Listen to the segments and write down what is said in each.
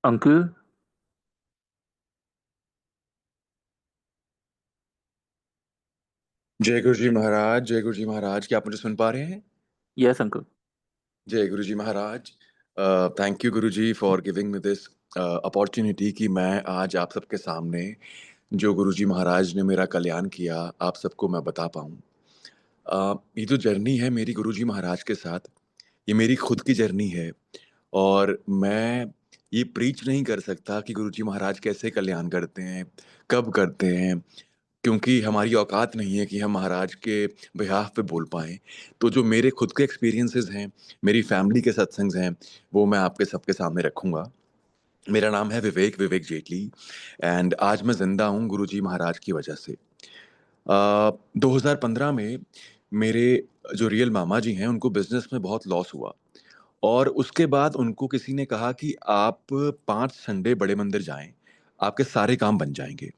Uncle. जय गुरु जी महाराज, जय गुरु जी महाराज। क्या आप मुझे सुन पा रहे हैं? Yes uncle. जय गुरु जी महाराज। Thank you Guru ji for giving me this opportunity कि मैं आज आप सबके सामने जो गुरु जी महाराज ने मेरा कल्याण किया, आप सबको मैं बता पाऊँ। ये जो जर्नी है मेरी गुरु जी महाराज के साथ, ये मेरी खुद की जर्नी है और मैं ये प्रीच नहीं कर सकता कि गुरु जी महाराज कैसे कल्याण करते हैं, कब करते हैं, क्योंकि हमारी औकात नहीं है कि हम महाराज के बिहाफ पे बोल पाएँ। तो जो मेरे खुद के एक्सपीरियंसेस हैं, मेरी फैमिली के सत्संग हैं, वो मैं आपके सबके सामने रखूँगा। मेरा नाम है विवेक, विवेक जेटली एंड आज मैं ज़िंदा हूँ गुरुजी महाराज की वजह से। 2015 में मेरे जो रियल मामा जी हैं, उनको बिज़नेस में बहुत लॉस हुआ और उसके बाद उनको किसी ने कहा कि आप 5 संडे बड़े मंदिर जाएँ, आपके सारे काम बन जाएँगे।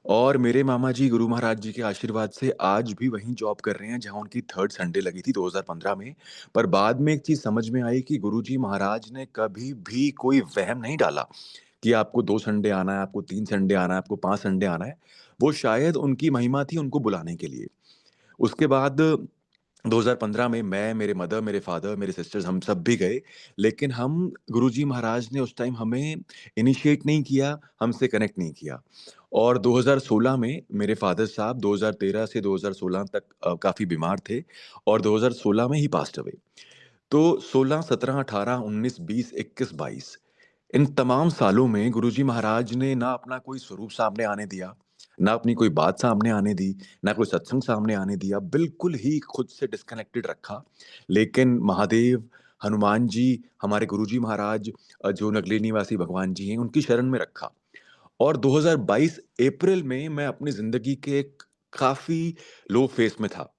और मेरे मामा जी गुरु महाराज जी के आशीर्वाद से आज भी वहीं जॉब कर रहे हैं जहाँ उनकी 3rd संडे लगी थी 2015 में। पर बाद में एक चीज़ समझ में आई कि गुरुजी महाराज ने कभी भी कोई वहम नहीं डाला कि आपको 2 संडे आना है, आपको 3 संडे आना है, आपको 5 संडे आना है। वो शायद उनकी महिमा थी उनको बुलाने के लिए। उसके बाद 2015 में मैं, मेरे मदर, मेरे फादर, मेरे सिस्टर्स हम सब भी गए, लेकिन हम गुरुजी महाराज ने उस टाइम हमें इनिशिएट नहीं किया, हमसे कनेक्ट नहीं किया। और 2016 में मेरे फादर साहब 2013 से 2016 तक काफ़ी बीमार थे और 2016 में ही पास्ट अवे। तो 16, 17, 18, 19, 20, 21, 22 इन तमाम सालों में गुरुजी महाराज ने ना अपना कोई स्वरूप सामने आने दिया, ना अपनी कोई बात सामने आने दी, ना कोई सत्संग सामने आने दिया, बिल्कुल ही खुद से डिस्कनेक्टेड रखा। लेकिन महादेव, हनुमान जी, हमारे गुरुजी महाराज जो नगले निवासी भगवान जी हैं, उनकी शरण में रखा। और 2022 अप्रैल में मैं अपनी ज़िंदगी के एक काफ़ी लो फेज़ में था।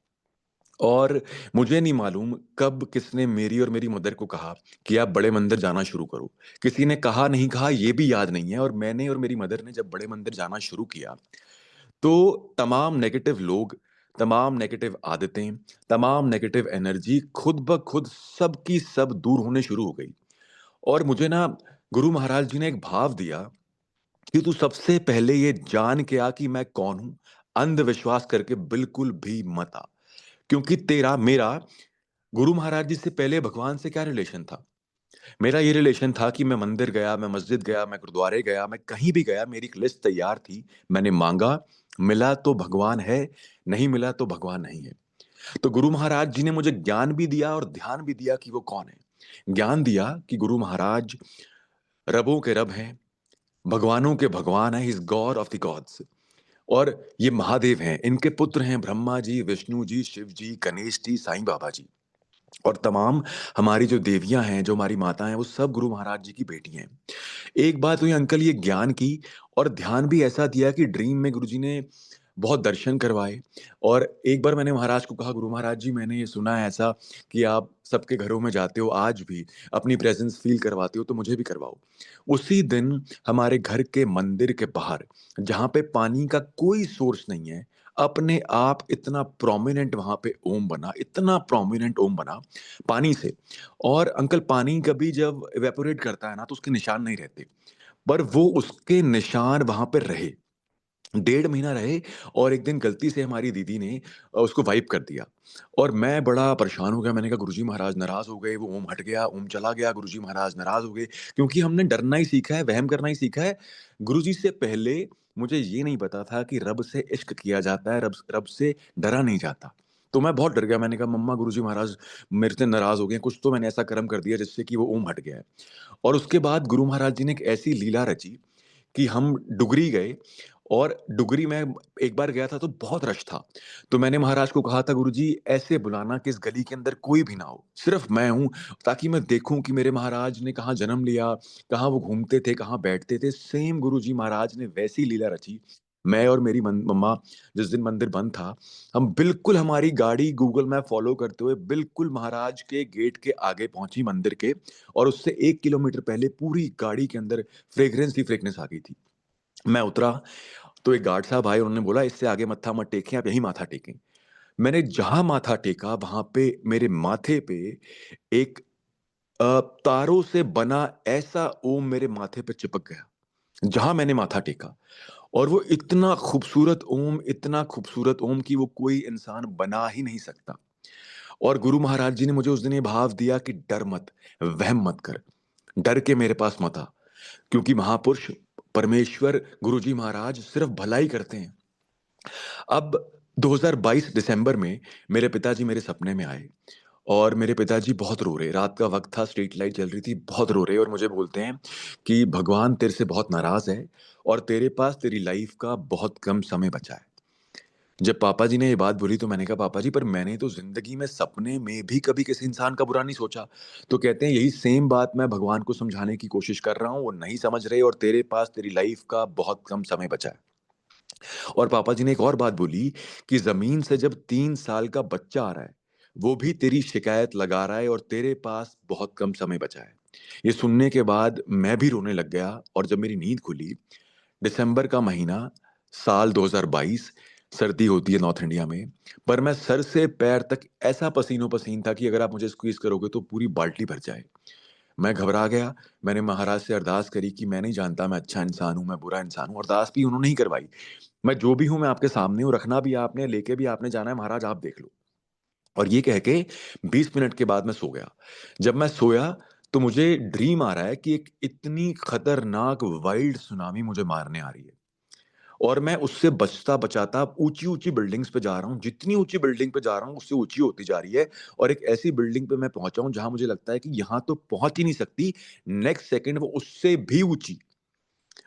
और मुझे नहीं मालूम कब किसने मेरी और मेरी मदर को कहा कि आप बड़े मंदिर जाना शुरू करो। किसी ने कहा नहीं कहा ये भी याद नहीं है और मैंने और मेरी मदर ने जब बड़े मंदिर जाना शुरू किया, तो तमाम नेगेटिव लोग, तमाम नेगेटिव आदतें, तमाम नेगेटिव एनर्जी खुद ब खुद सब की सब दूर होने शुरू हो गई। और मुझे ना गुरु महाराज जी ने एक भाव दिया कि तू सबसे पहले ये जान के आ कि मैं कौन हूँ, अंधविश्वास करके बिल्कुल भी मत आ। क्योंकि तेरा मेरा गुरु महाराज जी से पहले भगवान से क्या रिलेशन था? मेरा ये रिलेशन था कि मैं मंदिर गया, मैं मस्जिद गया, मैं गुरुद्वारे गया, मैं कहीं भी गया, मेरी एक लिस्ट तैयार थी। मैंने माँगा, मिला तो भगवान है, नहीं मिला तो भगवान नहीं है। तो गुरु महाराज जी ने मुझे ज्ञान भी दिया और ध्यान भी दिया कि वो कौन है। ज्ञान दिया कि गुरु महाराज रबों के रब हैं, भगवानों के भगवान हैं, he is God of the gods. और ये महादेव हैं, इनके पुत्र हैं ब्रह्मा जी, विष्णु जी, शिव जी, गणेश जी, साईं बाबा जी। और तमाम हमारी जो देवियाँ हैं, जो हमारी माता हैं, वो सब गुरु महाराज जी की बेटी हैं। एक बात हुई अंकल ये ज्ञान की और ध्यान भी ऐसा दिया कि ड्रीम में गुरुजी ने बहुत दर्शन करवाए। और एक बार मैंने महाराज को कहा, गुरु महाराज जी मैंने ये सुना है ऐसा कि आप सबके घरों में जाते हो आज भी, अपनी प्रेज़ेंस फ़ील करवाते हो तो मुझे भी करवाओ। उसी दिन हमारे घर के मंदिर के बाहर, जहाँ पे पानी का कोई सोर्स नहीं है, अपने आप इतना प्रोमिनेंट वहाँ पे ओम बना, इतना प्रोमिनेंट ओम बना पानी से। और अंकल पानी कभी जब इवेपोरेट करता है ना तो उसके निशान नहीं रहते, पर वो उसके निशान वहाँ पे रहे। 1.5 महीना रहे और एक दिन गलती से हमारी दीदी ने उसको वाइप कर दिया और मैं बड़ा परेशान हो गया। मैंने कहा गुरुजी महाराज नाराज़ हो गए, वो ओम हट गया, ओम चला गया, गुरुजी महाराज नाराज़ हो गए। क्योंकि हमने डरना ही सीखा है, वहम करना ही सीखा है। गुरुजी से पहले मुझे ये नहीं पता था कि रब से इश्क किया जाता है, रब रब से डरा नहीं जाता। तो मैं बहुत डर गया, मैंने कहा मम्मा गुरुजी महाराज मेरे से नाराज़ हो गए हैं, कुछ तो मैंने ऐसा कर्म कर दिया जिससे कि वो ओम हट गया है। और उसके बाद गुरु महाराज जी ने एक ऐसी लीला रची कि हम डुगरी गए और डुगरी में एक बार गया था तो बहुत रश था। तो मैंने महाराज को कहा था गुरुजी ऐसे बुलाना कि इस गली के अंदर कोई भी ना हो, सिर्फ़ मैं हूँ ताकि मैं देखूँ कि मेरे महाराज ने कहाँ जन्म लिया, कहाँ वो घूमते थे, कहाँ बैठते थे। सेम गुरुजी महाराज ने वैसी लीला रची। मैं और मेरी मम्मा जिस दिन मंदिर बंद था, हम बिल्कुल हमारी गाड़ी गूगल मैप फ़ॉलो करते हुए बिल्कुल महाराज के गेट के आगे पहुँची मंदिर के और उससे 1 किलोमीटर पहले पूरी गाड़ी के अंदर फ्रेग्रेंस ही फ्रेग्रेंस आ गई थी। मैं उतरा तो एक गार्ड साहब आए, उन्होंने बोला इससे आगे मत्था मत टेकें, आप यहीं माथा टेकें। मैंने जहाँ माथा टेका वहाँ पे मेरे माथे पे एक तारों से बना ऐसा ओम मेरे माथे पे चिपक गया, जहाँ मैंने माथा टेका। और वो इतना खूबसूरत ओम कि वो कोई इंसान बना ही नहीं सकता। और गुरु महाराज जी ने मुझे उस दिन ये भाव दिया कि डर मत, वहम मत कर, डर के मेरे पास मत आ, क्योंकि महापुरुष, परमेश्वर, गुरुजी महाराज सिर्फ भलाई करते हैं। अब 2022 दिसंबर में मेरे पिताजी मेरे सपने में आए और मेरे पिताजी बहुत रो रहे, रात का वक्त था, स्ट्रीट लाइट जल रही थी, बहुत रो रहे और मुझे बोलते हैं कि भगवान तेरे से बहुत नाराज है और तेरे पास तेरी लाइफ का बहुत कम समय बचा है। जब पापा जी ने ये बात बोली तो मैंने कहा, पापा जी पर मैंने तो जिंदगी में सपने में भी कभी किसी इंसान का बुरा नहीं सोचा। तो कहते हैं यही सेम बात मैं भगवान को समझाने की कोशिश कर रहा हूँ, वो नहीं समझ रहे और तेरे पास तेरी लाइफ का बहुत कम समय बचा है। और पापा जी ने एक और बात बोली कि जमीन से जब 3 साल का बच्चा आ रहा है, वो भी तेरी शिकायत लगा रहा है और तेरे पास बहुत कम समय बचा है। ये सुनने के बाद मैं भी रोने लग गया और जब मेरी नींद खुली, दिसंबर का महीना, साल 2022, सर्दी होती है नॉर्थ इंडिया में, पर मैं सर से पैर तक ऐसा पसीनो पसीन था कि अगर आप मुझे स्क्वीज करोगे तो पूरी बाल्टी भर जाए। मैं घबरा गया। मैंने महाराज से अरदास करी कि मैं नहीं जानता मैं अच्छा इंसान हूं, मैं बुरा इंसान हूं। अरदास भी उन्होंने ही करवाई, मैं जो भी हूं मैं आपके सामने हूं, रखना भी आपने, लेके भी आपने जाना है, महाराज आप देख लो। और ये कह के 20 मिनट के बाद मैं सो गया। जब मैं सोया तो मुझे ड्रीम आ रहा है कि एक इतनी खतरनाक वाइल्ड सुनामी मुझे मारने आ रही है और मैं उससे बचता बचाता ऊंची ऊंची बिल्डिंग्स पे जा रहा हूँ, जितनी ऊंची बिल्डिंग पे जा रहा हूँ उससे ऊंची होती जा रही है। और एक ऐसी बिल्डिंग पे मैं पहुंचा हूं जहां मुझे लगता है कि यहां तो पहुंच ही नहीं सकती, नेक्स्ट सेकंड वो उससे भी ऊंची।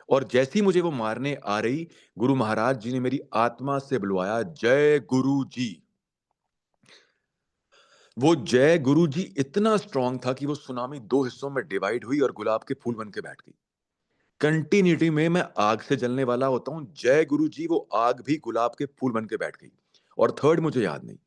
और जैसे ही मुझे वो मारने आ रही, गुरु महाराज जी ने मेरी आत्मा से बुलवाया, जय गुरु जी। वो जय गुरु जी इतना स्ट्रांग था कि वो सुनामी दो हिस्सों में डिवाइड हुई और गुलाब के फूल बन के बैठ गई। कंटिन्यूटी में मैं आग से जलने वाला होता हूं, जय गुरु जी वो आग भी गुलाब के फूल बन के बैठ गई। और थर्ड मुझे याद नहीं।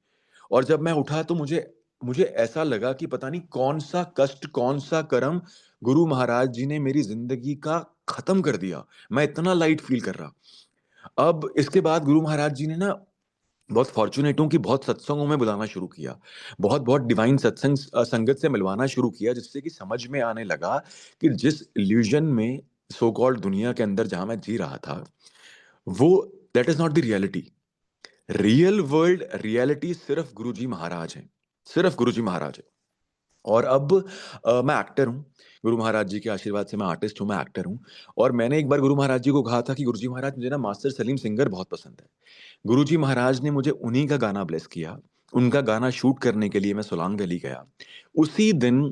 और जब मैं उठा तो मुझे मुझे ऐसा लगा कि पता नहीं कौन सा कष्ट, कौन सा कर्म गुरु महाराज जी ने मेरी जिंदगी का खत्म कर दिया। मैं इतना लाइट फील कर रहा। अब इसके बाद गुरु महाराज जी ने ना, बहुत फॉर्चुनेट हूं कि बहुत सत्संगों में बुलाना शुरू किया, बहुत बहुत डिवाइन सत्संग संगत से मिलवाना शुरू किया, जिससे कि समझ में आने लगा कि जिस इल्यूजन में, सो कॉल्ड दुनिया के अंदर जहां मैं जी रहा था, वो, that is not the reality. Real world reality सिर्फ गुरुजी महाराज हैं, सिर्फ गुरुजी महाराज है। और अब मैं एक्टर हूँ। गुरु महाराज जी के आशीर्वाद से मैं आर्टिस्ट हूँ, मैं एक्टर हूँ। और मैंने एक बार गुरु महाराज जी को कहा था कि गुरुजी महाराज मुझे ना मास्टर सलीम सिंगर बहुत पसंद है। गुरुजी महाराज ने मुझे उन्हीं का गाना ब्लेस किया। उनका गाना शूट करने के लिए मैं सोलांग वैली गया। उसी दिन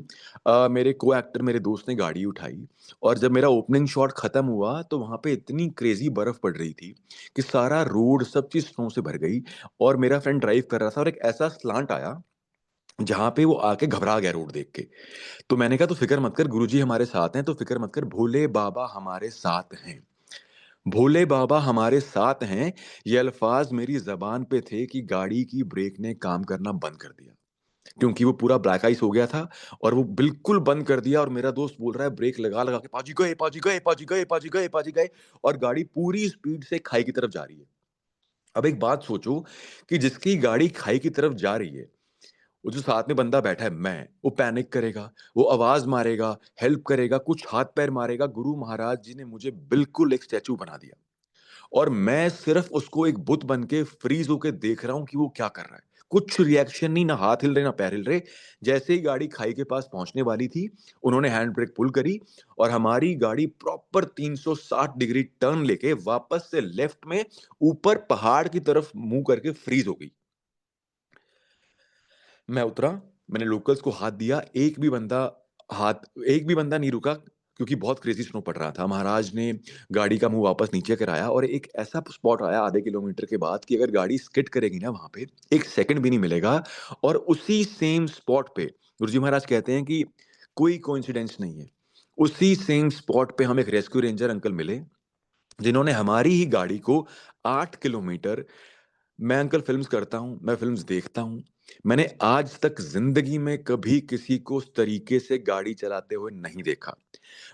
मेरे को एक्टर, मेरे दोस्त ने गाड़ी उठाई और जब मेरा ओपनिंग शॉट खत्म हुआ तो वहां पे इतनी क्रेजी बर्फ पड़ रही थी कि सारा रोड सब चीज स्नो से भर गई। और मेरा फ्रेंड ड्राइव कर रहा था और एक ऐसा स्लांट आया जहां पे वो आके घबरा गया रोड देख के। तो मैंने कहा, तो फिक्र मत कर, गुरुजी हमारे साथ हैं, तो फिक्र मत कर, भोले बाबा हमारे साथ हैं, भोले बाबा हमारे साथ हैं। ये अल्फाज मेरी जबान पे थे कि गाड़ी की ब्रेक ने काम करना बंद कर दिया, क्योंकि वो पूरा ब्लैक आइस हो गया था और वो बिल्कुल बंद कर दिया। और मेरा दोस्त बोल रहा है ब्रेक लगा लगा के, पाजी गए, पाजी गए, पाजी गए, पाजी गए, पाजी गए। और गाड़ी पूरी स्पीड से खाई की तरफ जा रही है। अब एक बात सोचो कि जिसकी गाड़ी खाई की तरफ जा रही है, वो जो साथ में बंदा बैठा है, मैं, वो पैनिक करेगा, वो आवाज मारेगा, हेल्प करेगा, कुछ हाथ पैर मारेगा। गुरु महाराज जी ने मुझे बिल्कुल एक स्टैचू बना दिया और मैं सिर्फ उसको एक बुत बन के फ्रीज होके देख रहा हूं कि वो क्या कर रहा है। कुछ रिएक्शन नहीं, ना हाथ हिल रहे ना पैर हिल रहे। जैसे ही गाड़ी खाई के पास पहुंचने वाली थी, उन्होंने हैंड ब्रेक पुल करी और हमारी गाड़ी प्रॉपर 360 डिग्री टर्न लेके वापस से लेफ्ट में ऊपर पहाड़ की तरफ मुंह करके फ्रीज हो गई। मैं उतरा, मैंने लोकल्स को हाथ दिया, एक भी बंदा नहीं रुका, क्योंकि बहुत क्रेजी स्नो पड़ रहा था। महाराज ने गाड़ी का मुंह वापस नीचे कराया और एक ऐसा स्पॉट आया आधे किलोमीटर के बाद कि अगर गाड़ी स्किड करेगी ना वहां पे, एक सेकंड भी नहीं मिलेगा। और उसी सेम स्पॉट पे गुरुजी महाराज कहते हैं कि कोई कोइंसिडेंस नहीं है, उसी सेम स्पॉट पे हम एक रेस्क्यू रेंजर अंकल मिले, जिन्होंने हमारी ही गाड़ी को 8 किलोमीटर, मैं अंकल फिल्म्स करता हूं, मैं फिल्म्स देखता हूं, मैंने आज तक ज़िंदगी में कभी किसी को उस तरीके से गाड़ी चलाते हुए नहीं देखा।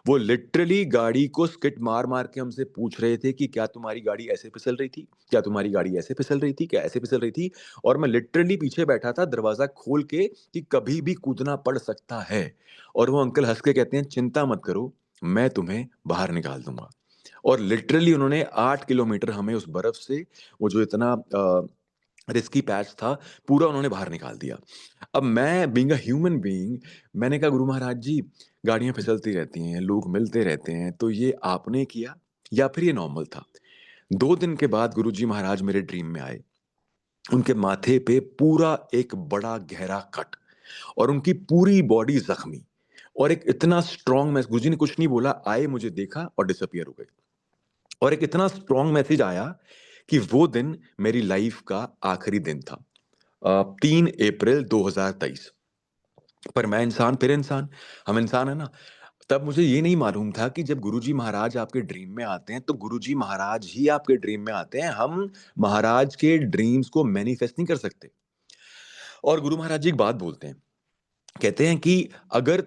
वो लिटरली गाड़ी को स्किड मार-मार के हमसे पूछ रहे थे कि क्या तुम्हारी गाड़ी ऐसे फिसल रही थी? क्या तुम्हारी गाड़ी ऐसे फिसल रही थी? क्या ऐसे फिसल रही थी? और मैं लिटरली पीछे बैठा था दरवाज़ा खोल के कि कभी भी कूदना पड़ सकता है। और वो अंकल हँस के कहते हैं, "चिंता मत करो, मैं तुम्हें बाहर निकाल दूँगा।" और लिटरली उन्होंने 8 किलोमीटर हमें उस बर्फ से, वो जो इतना रिस्की पैच था, पूरा उन्होंने बाहर निकाल दिया। अब मैं बीइंग अ ह्यूमन बीइंग, मैंने कहा, "गुरु महाराज जी, गाड़ियाँ फिसलती रहती हैं, लोग मिलते रहते हैं, तो ये आपने किया या फिर ये नॉर्मल था?" 2 दिन के बाद गुरुजी महाराज मेरे ड्रीम में आए। उनके माथे पे पूरा एक बड़ा गहरा कट और उनकी पूरी बॉडी ज़ख्मी और एक इतना स्ट्रॉन्ग गुरुजी ने कुछ नहीं बोला, आए, मुझे देखा और डिसअपीयर हो गए। और एक इतना स्ट्रॉन्ग मैसेज आया कि वो दिन मेरी लाइफ का आखिरी दिन था। 3 अप्रैल 2023। पर मैं इंसान फिर इंसान, हम इंसान है ना। तब मुझे ये नहीं मालूम था कि जब गुरुजी महाराज आपके ड्रीम में आते हैं, तो गुरुजी महाराज ही आपके ड्रीम में आते हैं। हम महाराज के ड्रीम्स को मैनिफेस्ट नहीं कर सकते। और गुरु महाराज जी एक बात बोलते हैं, कहते हैं कि अगर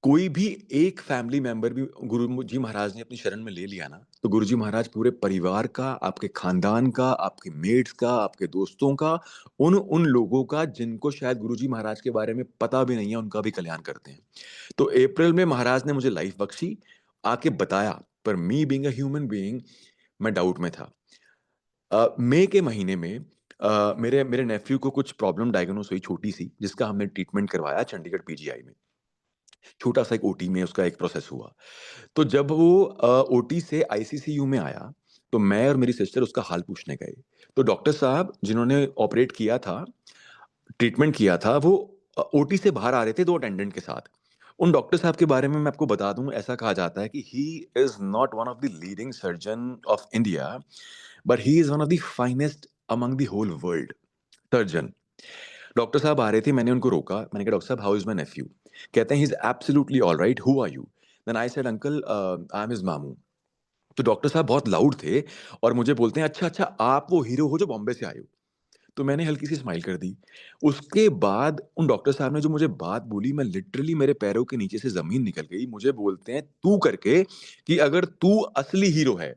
कोई भी एक फैमिली मेंबर भी गुरु जी महाराज ने अपनी शरण में ले लिया ना, तो गुरु जी महाराज पूरे परिवार का, आपके खानदान का, आपके मेट्स का, आपके दोस्तों का, उन उन लोगों का जिनको शायद गुरु जी महाराज के बारे में पता भी नहीं है, उनका भी कल्याण करते हैं। तो अप्रैल में महाराज ने मुझे लाइफ बख्शी, आके बताया, पर me being a human being, मैं डाउट में था। मई के महीने में मेरे मेरे नेफ्यू को कुछ प्रॉब्लम डायग्नोस हुई छोटी-सी, जिसका हमने ट्रीटमेंट करवाया चंडीगढ़ पीजीआई में। छोटा-सा एक ओटी में उसका एक प्रोसेस हुआ। तो जब वो ओटी से आईसीसीयू में आया, तो मैं और मेरी सिस्टर उसका हाल पूछने गए। तो डॉक्टर साहब जिन्होंने ऑपरेट किया था, ट्रीटमेंट किया था, वो ओटी से बाहर आ रहे थे 2 अटेंडेंट के साथ। उन डॉक्टर साहब के बारे में मैं आपको बता दूँ, ऐसा कहा जाता है कि he is not one of the leading surgeon of India, but he is one of the finest among the whole world surgeon. Doctor साहब आ रहे थे, मैंने उनको रोका, मैंने कहा, "डॉक्टर साहब, हाउ इज़ माय नेफ्यू?" कहते हैं, "he is absolutely alright, who are you?" Then I said, "uncle, I am his मामू।" तो डॉक्टर साहब बहुत लाउड थे और मुझे बोलते हैं, "अच्छा, अच्छा, आप वो हीरो हो जो बॉम्बे से आए हो?" तो मैंने हल्की सी स्माइल कर दी। उसके बाद उन डॉक्टर साहब ने जो मुझे बात बोली, मैं लिटरली, मेरे पैरों के नीचे से ज़मीन निकल गई। मुझे बोलते हैं, "तू" करके, कि अगर तू असली हीरो है,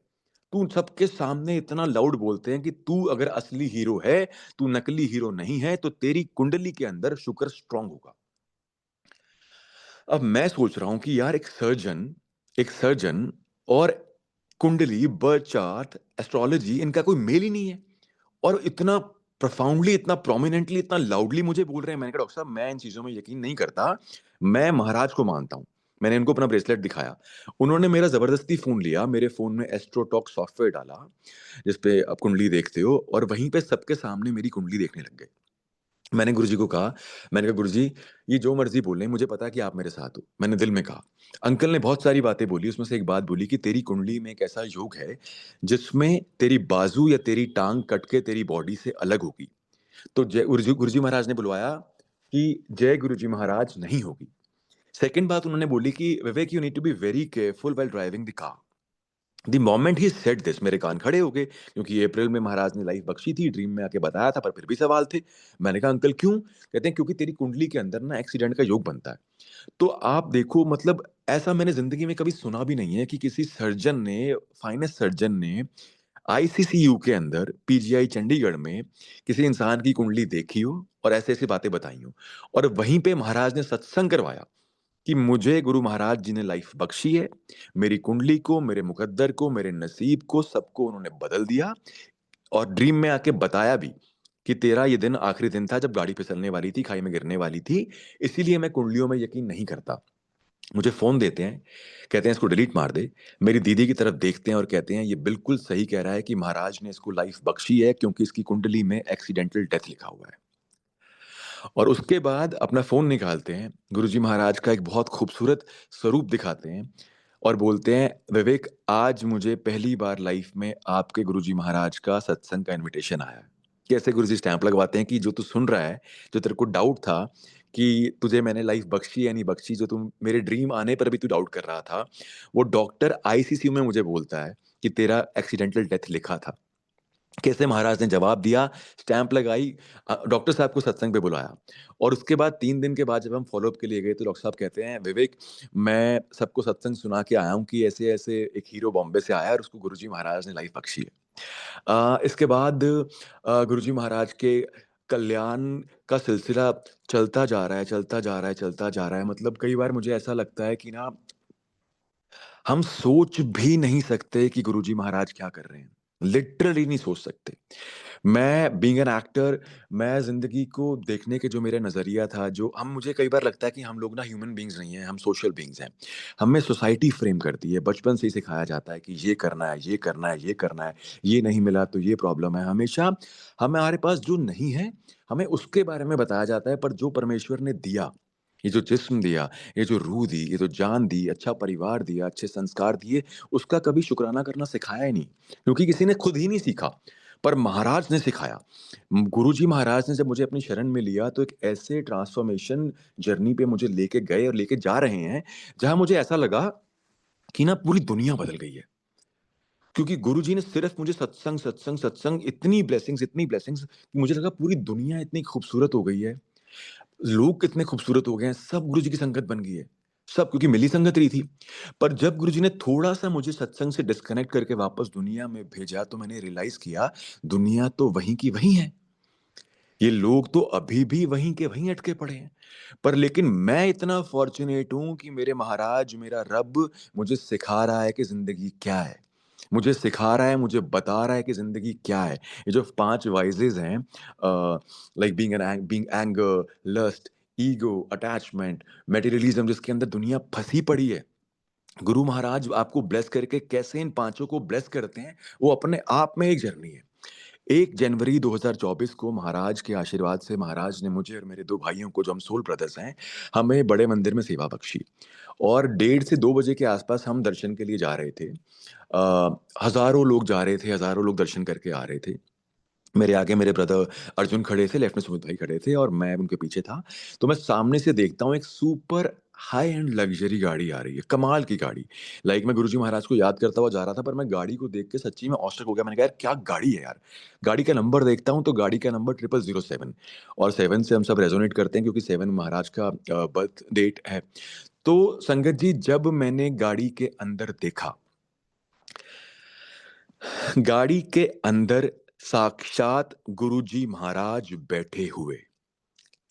तू सबके सामने इतना लाउड बोलते हैं कि तू अगर असली हीरो है, तू नकली हीरो नहीं है, तो तेरी कुंडली के अंदर शुक्र स्ट्रॉन्ग होगा। अब मैं सोच रहा हूँ कि यार, एक सर्जन और कुंडली, बर्थ चार्ट, एस्ट्रोलॉजी, इनका कोई मेल ही नहीं है। और इतना प्रोफाउंडली, इतना प्रोमिनेंटली, इतना लाउडली मुझे बोल रहे हैं। मैंने कहा, "डॉक्टर साहब, मैं इन चीज़ों में यकीन नहीं करता। मैं महाराज को मानता हूँ।" मैंने इनको अपना ब्रेसलेट दिखाया। उन्होंने मेरा ज़बरदस्ती फ़ोन लिया, मेरे फ़ोन में एस्ट्रोटॉक सॉफ्टवेयर डाला, जिस पे आप कुंडली देखते हो, और वहीं पे सबके सामने मेरी कुंडली देखने लग गए। मैंने गुरुजी को कहा, मैंने कहा, "गुरुजी, ये जो मर्ज़ी बोलें, मुझे पता है कि आप मेरे साथ हो।" मैंने दिल में कहा। अंकल ने बहुत सारी बातें बोली, उसमें से एक बात बोली कि तेरी कुंडली में एक ऐसा योग है, जिसमें तेरी बाजू या तेरी टाँग कट के तेरी बॉडी से अलग होगी। तो जय गुरुजी महाराज ने बुलवाया कि जय गुरुजी महाराज नहीं होगी। सेकंड बात उन्होंने बोली कि Vivek, you need to be very careful while driving the car. The moment he said this, मेरे कान खड़े हो गए, क्योंकि अप्रैल में महाराज ने लाइफ बख्शी थी, ड्रीम में आके बताया था, पर फिर भी सवाल थे। मैंने कहा, अंकल क्यों? कहते हैं, क्योंकि तेरी कुंडली के अंदर ना एक्सीडेंट का योग बनता है। तो आप देखो, मतलब ऐसा मैंने जिंदगी में कभी सुना भी नहीं है कि किसी सर्जन ने, फाइनेस्ट सर्जन ने, आईसीसीयू के अंदर पीजीआई चंडीगढ़ में किसी इंसान की कुंडली देखी हो और ऐसे ऐसी बातें बताई हो। और वहीं पे महाराज ने सत्संग करवाया कि मुझे गुरु महाराज जी ने लाइफ बख्शी है, मेरी कुंडली को, मेरे मुकद्दर को, मेरे नसीब को, सबको उन्होंने बदल दिया। और ड्रीम में आके बताया भी कि तेरा ये दिन आखिरी दिन था जब गाड़ी फिसलने वाली थी, खाई में गिरने वाली थी, इसीलिए मैं कुंडलियों में यकीन नहीं करता। मुझे फ़ोन देते हैं, कहते हैं, इसको डिलीट मार दे। मेरी दीदी की तरफ देखते हैं और कहते हैं, ये बिल्कुल सही कह रहा है कि महाराज ने इसको लाइफ बख्शी है, क्योंकि इसकी कुंडली में एक्सीडेंटल डेथ लिखा हुआ है। और उसके बाद अपना फ़ोन निकालते हैं, गुरुजी महाराज का एक बहुत खूबसूरत स्वरूप दिखाते हैं और बोलते हैं, "विवेक, आज मुझे पहली बार लाइफ़ में आपके गुरुजी महाराज का सत्संग का इन्विटेशन आया है।" कैसे गुरुजी स्टैंप लगवाते हैं कि जो तू सुन रहा है, जो तेरे को डाउट था कि तुझे मैंने लाइफ़ बख्शी या नहीं बख्शी, जो तुम मेरे ड्रीम आने पर भी तू डाउट कर रहा था, वो डॉक्टर आईसीसीयू में मुझे बोलता है कि तेरा एक्सीडेंटल डेथ लिखा था। कैसे महाराज ने जवाब दिया, स्टैम्प लगाई, डॉक्टर साहब को सत्संग पे बुलाया और उसके बाद 3 दिन के बाद जब हम फ़ॉलो-अप के लिए गए तो डॉक्टर साहब कहते हैं, "विवेक, मैं सबको सत्संग सुना के आया हूँ कि ऐसे-ऐसे एक हीरो बॉम्बे से आया है और उसको गुरुजी महाराज ने लाइफ़ बख्शी है।" इसके बाद गुरुजी महाराज के कल्याण का सिलसिला चलता जा रहा है, चलता जा रहा है, चलता जा रहा है। मतलब कई बार मुझे ऐसा लगता है कि ना हम सोच भी नहीं सकते कि गुरुजी महाराज क्या कर रहे हैं। लिटरली नहीं सोच सकते। मैं बीइंग एन एक्टर, मैं ज़िंदगी को देखने के जो मेरा नज़रिया था, जो हम मुझे कई बार लगता है कि हम लोग ना ह्यूमन बीइंग्स नहीं हैं, हम सोशल बीइंग्स हैं। हमें सोसाइटी फ्रेम करती है, बचपन से ही सिखाया जाता है कि ये करना है, ये करना है, ये करना है, ये नहीं मिला तो ये प्रॉब्लम है। हमेशा हमारे पास जो नहीं है, हमें उसके बारे में बताया जाता है, पर जो परमेश्वर ने दिया, ये जो जिस्म दिया, ये जो रूह दी, ये जो जान दी, अच्छा परिवार दिया, अच्छे संस्कार दिए, उसका कभी शुकराना करना सिखाया ही नहीं, क्योंकि किसी ने खुद ही नहीं सीखा, पर महाराज ने सिखाया। गुरुजी महाराज ने जब मुझे अपनी शरण में लिया, तो एक ऐसे ट्रांसफ़ॉर्मेशन जर्नी पे मुझे लेके गए और लेके जा रहे हैं, जहाँ मुझे ऐसा लगा कि ना पूरी दुनिया बदल गई है। क्योंकि गुरुजी ने सिर्फ़ मुझे सत्संग, सत्संग, सत्संग इतनी ब्लेसिंग्स कि मुझे लगा पूरी दुनिया इतनी खूबसूरत हो गई है। लोग कितने खूबसूरत हो गए हैं, सब गुरुजी की संगत बन गई है। सब क्योंकि मिली संगत रही थी। पर जब गुरुजी ने थोड़ा-सा मुझे सत्संग से डिस्कनेक्ट करके वापस दुनिया में भेजा, तो मैंने रियलाइज़ किया, दुनिया तो वहीं की वहीं है। ये लोग तो अभी भी वहीं के वहीं अटके पड़े हैं। पर लेकिन मैं इतना फ़ॉर्च्यूनेट हूँ कि मेरे महाराज, मेरा रब मुझे सिखा रहा है कि ज़िंदगी क्या है। मुझे सिखा रहा है, मुझे बता रहा है कि ज़िंदगी क्या है। ये जो 5 वाइसेज़ हैं, like being anger, lust, ego, attachment, materialism, जिसके अंदर दुनिया फँसी पड़ी है। गुरु महाराज आपको ब्लेस करके कैसे इन पाँचों को ब्लेस करते हैं, वो अपने आप में एक जर्नी है। 1 जनवरी 2024 को महाराज के आशीर्वाद से महाराज ने मुझे और मेरे 2 भाइयों को, जो हम सोल ब्रदर्स हैं, हमें बड़े मंदिर में सेवा बख्शी और 1:30 से 2 बजे के आस-पास हम दर्शन के लिए जा रहे थे। हज़ारों लोग जा रहे थे, हज़ारों लोग दर्शन करके आ रहे थे। मेरे आगे मेरे ब्रदर अर्जुन खड़े थे, लेफ्ट में सुमित भाई खड़े थे और मैं उनके पीछे था। तो मैं सामने से देखता हूँ एक सुपर हाई एंड लग्ज़री गाड़ी आ रही है, कमाल की गाड़ी। लाइक मैं गुरुजी महाराज को याद करता हुआ जा रहा था, पर मैं गाड़ी को देख के सच्ची में ऑस्टक हो गया। मैंने कहा, यार क्या गाड़ी है यार! गाड़ी का नंबर देखता हूँ तो गाड़ी का नंबर 0007 और 7 से हम सब रेज़ोनेट करते हैं क्योंकि 7 महाराज का बर्थ डेट है। तो संगत जी, जब मैंने गाड़ी के अंदर देखा, गाड़ी के अंदर साक्षात गुरुजी महाराज बैठे हुए।